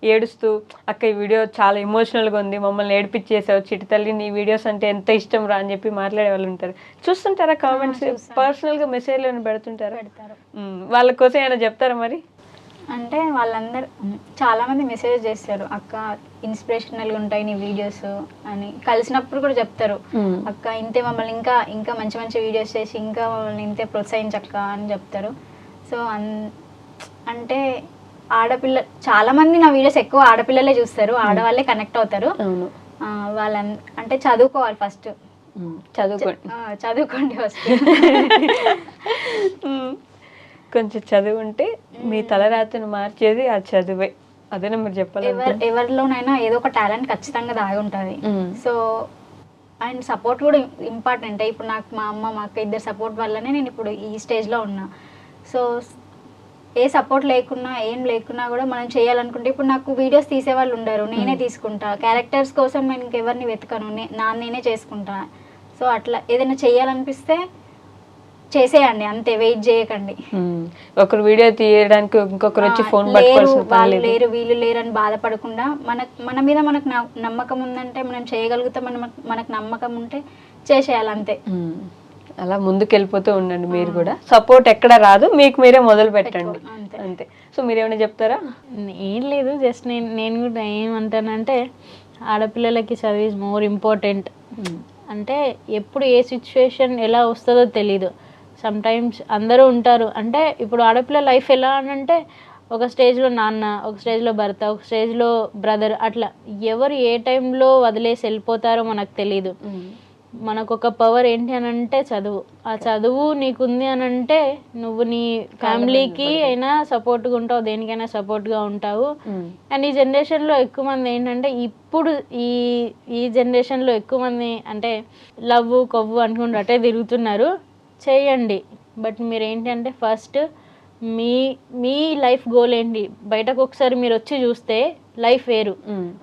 ఏడుస్తూ, అక్క ఈ వీడియో చాలా ఎమోషనల్గా ఉంది, మమ్మల్ని ఏడిపించేసావు చిట్టి తల్లి, నీ వీడియోస్ అంటే ఎంత ఇష్టం రా అని చెప్పి మాట్లాడే వాళ్ళు ఉంటారు. చూస్తుంటారా కామెంట్స్? పర్సనల్గా మెసేజ్లు పెడుతుంటారా? వాళ్ళ కోసం ఏమైనా చెప్తారా మరి? అంటే వాళ్ళందరూ చాలా మంది మెసేజ్ చేస్తారు, అక్క ఇన్స్పిరేషనల్గా ఉంటాయి నీ వీడియోస్ అని. కలిసినప్పుడు కూడా చెప్తారు, అక్క ఇంతే మమ్మల్ని ఇంకా ఇంకా మంచి మంచి వీడియోస్ చేసి ఇంకా మమ్మల్ని ఇంతే ప్రోత్సహించక్క అని చెప్తారు. సో అంటే ఆడపిల్ల చాలా మంది నా వీడియోస్ ఎక్కువ ఆడపిల్లలే చూస్తారు, ఆడవాళ్ళే కనెక్ట్ అవుతారు. వాళ్ళ అంటే చదువుకోవాలి ఫస్ట్, చదువుకోండి ఫస్ట్. కొంచెం చదువుంటే మీ తలరాతను మార్చేది ఆ చదువే, అదేనా మీరు చెప్పాలి? ఎవరిలోనైనా ఏదో ఒక టాలెంట్ ఖచ్చితంగా దాగి ఉంటుంది. సో అండ్ సపోర్ట్ కూడా ఇంపార్టెంట్. ఇప్పుడు నాకు మా అమ్మ మా అక్క ఇద్దరు సపోర్ట్ వల్లనే నేను ఇప్పుడు ఈ స్టేజ్లో ఉన్నా. సో ఏ సపోర్ట్ లేకున్నా ఏం లేకున్నా కూడా మనం చేయాలనుకుంటే, ఇప్పుడు నాకు వీడియోస్ తీసే వాళ్ళు ఉండరు, నేనే తీసుకుంటా. క్యారెక్టర్స్ కోసం నేను ఇంకెవరిని వెతకను, నేనే చేసుకుంటా. సో అట్లా ఏదైనా చేయాలనిపిస్తే చేసేయండి, అంతే, వెయిట్ చేయకండి. ఒకరు వీడియో తీయడానికి ఇంకొకరు వచ్చి ఫోన్ వాళ్ళు లేరు వీళ్ళు లేరు అని బాధపడకుండా మన మీద మనకు నమ్మకం ఉందంటే మనం చేయగలుగుతాం, మనకు నమ్మకం ఉంటే చేసేయాలి, అంతే. అలా ముందుకు వెళ్ళిపోతూ ఉండండి. మీరు కూడా సపోర్ట్ ఎక్కడ రాదు, మీకు మీరే మొదలు పెట్టండి, అంతే. సో మీరేమైనా చెప్తారా? ఏం లేదు, జస్ట్ నేను కూడా ఏమంటానంటే ఆడపిల్లలకి చదువు ఈజ్ మోర్ ఇంపార్టెంట్. అంటే ఎప్పుడు ఏ సిచ్యువేషన్ ఎలా వస్తుందో తెలీదు. సమ్ టైమ్స్ అందరూ ఉంటారు, అంటే ఇప్పుడు ఆడపిల్ల లైఫ్ ఎలా అని అంటే ఒక స్టేజ్లో నాన్న, ఒక స్టేజ్లో భర్త, ఒక స్టేజ్లో బ్రదర్, అట్లా ఎవరు ఏ టైంలో వదిలేసి వెళ్ళిపోతారో మనకు తెలియదు. మనకు ఒక పవర్ ఏంటి అని అంటే చదువు. ఆ చదువు నీకుంది అని అంటే నువ్వు నీ ఫ్యామిలీకి అయినా సపోర్ట్గా ఉంటావు, దేనికైనా సపోర్ట్గా ఉంటావు. అండ్ ఈ జనరేషన్లో ఎక్కువ మంది ఏంటంటే ఇప్పుడు ఈ జనరేషన్లో ఎక్కువ మంది అంటే లవ్ కొవ్వు అనుకుంటూ అటే తిరుగుతున్నారు. చేయండి, బట్ మీరు ఏంటంటే ఫస్ట్ మీ లైఫ్ గోల్ ఏంటి, బయటకు ఒకసారి మీరు వచ్చి చూస్తే లైఫ్ వేరు.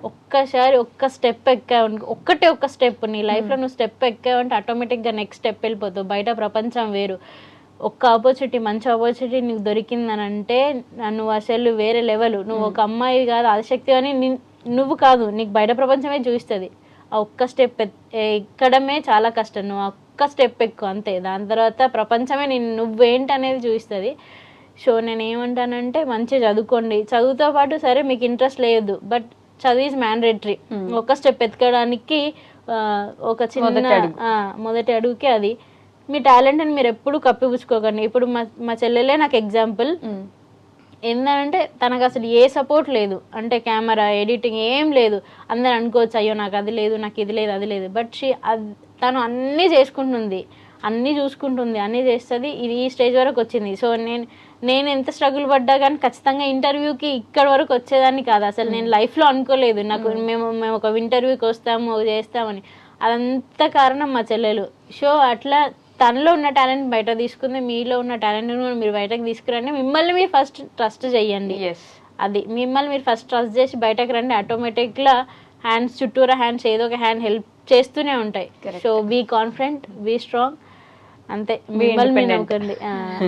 ఒక్కసారి ఒక్క స్టెప్ ఎక్కావు, ఒక్క స్టెప్ నీ లైఫ్లో నువ్వు స్టెప్ ఎక్కావంటే ఆటోమేటిక్గా నెక్స్ట్ స్టెప్ వెళ్ళిపోతావు. బయట ప్రపంచం వేరు. ఒక్క ఆపర్చునిటీ, మంచి ఆపర్చునిటీ నీకు దొరికిందని అంటే నువ్వు అసలు వేరే లెవెల్. నువ్వు ఒక అమ్మాయి కాదు, ఆసక్తి అని నువ్వు కాదు, నీకు బయట ప్రపంచమే చూపిస్తుంది. ఆ ఒక్క స్టెప్ ఎక్కడమే చాలా కష్టం. నువ్వు ఒక్క స్టెప్ ఎక్కువ అంతే, దాని తర్వాత ప్రపంచమే నువ్వేంటి అనేది చూపిస్తుంది. సో నేను ఏమంటానంటే మంచిగా చదువుకోండి. చదువుతో పాటు సరే మీకు ఇంట్రెస్ట్ లేదు, బట్ చదువు ఈజ్ మ్యాండేటరీ. ఒక స్టెప్ ఎత్తుకోవడానికి ఒక చిన్న మొదటి అడుగుకి అది. మీ టాలెంట్ అని మీరు ఎప్పుడు కప్పిపుచ్చుకోకండి. ఇప్పుడు మా చెల్లెలే నాకు ఎగ్జాంపుల్. ఏంటంటే తనకు అసలు ఏ సపోర్ట్ లేదు, అంటే కెమెరా ఎడిటింగ్ ఏం లేదు. అందరు అనుకోవచ్చు అయ్యో నాకు అది లేదు, నాకు ఇది లేదు, అది లేదు, బట్ తను అన్నీ చేసుకుంటుంది, అన్నీ చూసుకుంటుంది, అన్నీ చేస్తుంది. ఈ స్టేజ్ వరకు వచ్చింది. సో నేను ఎంత స్ట్రగుల్ పడ్డా కానీ ఖచ్చితంగా ఇంటర్వ్యూకి ఇక్కడ వరకు వచ్చేదాన్ని కాదు. అసలు నేను లైఫ్లో అనుకోలేదు నాకు మేము ఒక ఇంటర్వ్యూకి వస్తాము చేస్తామని. అదంతా కారణం మా చెల్లెలు. సో అట్లా తనలో ఉన్న టాలెంట్ బయట తీసుకుంది, మీలో ఉన్న టాలెంట్ మీరు బయటకు తీసుకురండి. మిమ్మల్ని మీరు ఫస్ట్ ట్రస్ట్ చేయండి. అది మిమ్మల్ని మీరు ఫస్ట్ ట్రస్ట్ చేసి బయటకు రండి. ఆటోమేటిక్గా హ్యాండ్స్ చుట్టూరా హ్యాండ్స్ ఏదో ఒక హ్యాండ్ హెల్ప్ చేస్తూనే ఉంటాయి. So be confident, be strong, అంతే. మిమ్మల్ని మీరు నమ్ముకోండి,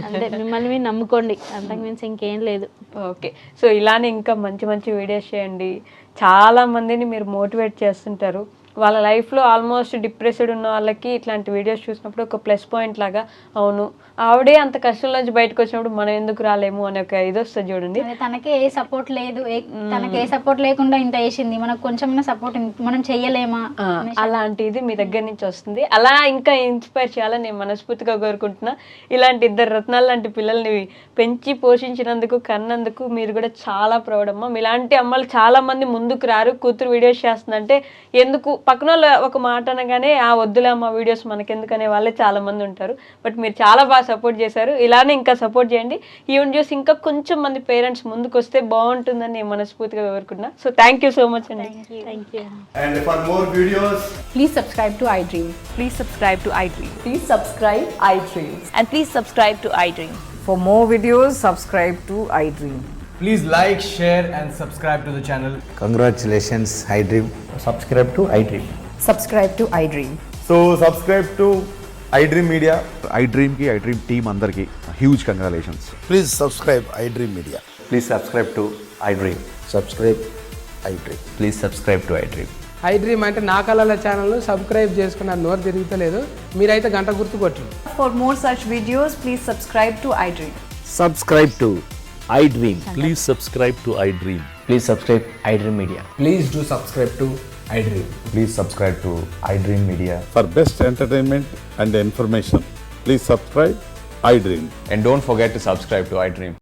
అంతే, మిమ్మల్ని మీరు నమ్ముకోండి, అంతకు మించి ఇంకేం లేదు. ఓకే, సో ఇలానే ఇంకా మంచి మంచి వీడియోస్ చేయండి. చాలా మందిని మీరు మోటివేట్ చేస్తుంటారు. వాళ్ళ లైఫ్లో ఆల్మోస్ట్ డిప్రెస్డ్ ఉన్న వాళ్ళకి ఇట్లాంటి వీడియోస్ చూసినప్పుడు ఒక ప్లస్ పాయింట్ లాగా, అవును ఆవిడే అంత కష్టం నుంచి బయటకు వచ్చినప్పుడు మనం ఎందుకు రాలేము అనే ఒక ఇది వస్తుంది చూడండి. తనకే ఏ సపోర్ట్ లేదు, తనకి ఏ సపోర్ట్ లేకుండా ఇంత వేసింది, మనకు కొంచెం సపోర్ట్ మనం చెయ్యలేమా, అలాంటిది మీ దగ్గర నుంచి వస్తుంది. అలా ఇంకా ఇన్స్పైర్ చేయాలని నేను మనస్ఫూర్తిగా కోరుకుంటున్నా. ఇలాంటి ఇద్దరు రత్నాలు లాంటి పిల్లల్ని పెంచి పోషించినందుకు, కన్నందుకు మీరు కూడా చాలా ప్రౌడ్ అమ్మ. మీలాంటి అమ్మలు చాలా మంది ముందుకు రారు. కూతురు వీడియోస్ చేస్తుందంటే ఎందుకు, పక్కన ఒక మాట అనగానే ఆ వద్దులే అమ్మ వీడియోస్ మనకెందుకనే వాళ్ళే చాలా మంది ఉంటారు. బట్ మీరు చాలా బాగా సపోర్ట్ చేశారు. ఇలానే ఇంకా సపోర్ట్ చేయండి. ఈవెన్ చూసి ఇంకా కొంచెం మంది పేరెంట్స్ ముందుకు వస్తే బాగుంటుందని నేను మనస్ఫూర్తిగా కోరుకుంటున్నా. So thank you so much అండి. Thank you. And for more videos, Please subscribe to iDream. Please subscribe to iDream. Please subscribe iDream. And please subscribe to iDream. For more videos, subscribe to iDream. please like, share and subscribe to the channel. Congratulations, iDream. Subscribe to iDream. Subscribe to iDream. So subscribe to iDream Media. iDream ki iDream team andarki huge congratulations. Please subscribe iDream Media. Please subscribe to iDream. Subscribe iDream. Please subscribe to iDream. iDream అంటే నా కళల ఛానల్ను subscribe చేసుకున్న నోరు తిరుగుతలేదు, మీరైతే గంట గుర్తు కొట్టండి. For more such videos, please subscribe to iDream. Subscribe to iDream. Please subscribe to iDream. Please subscribe iDream Media. Please do subscribe to iDream. Please subscribe to iDream Media. For best entertainment and information, please subscribe iDream. And don't forget to subscribe to iDream.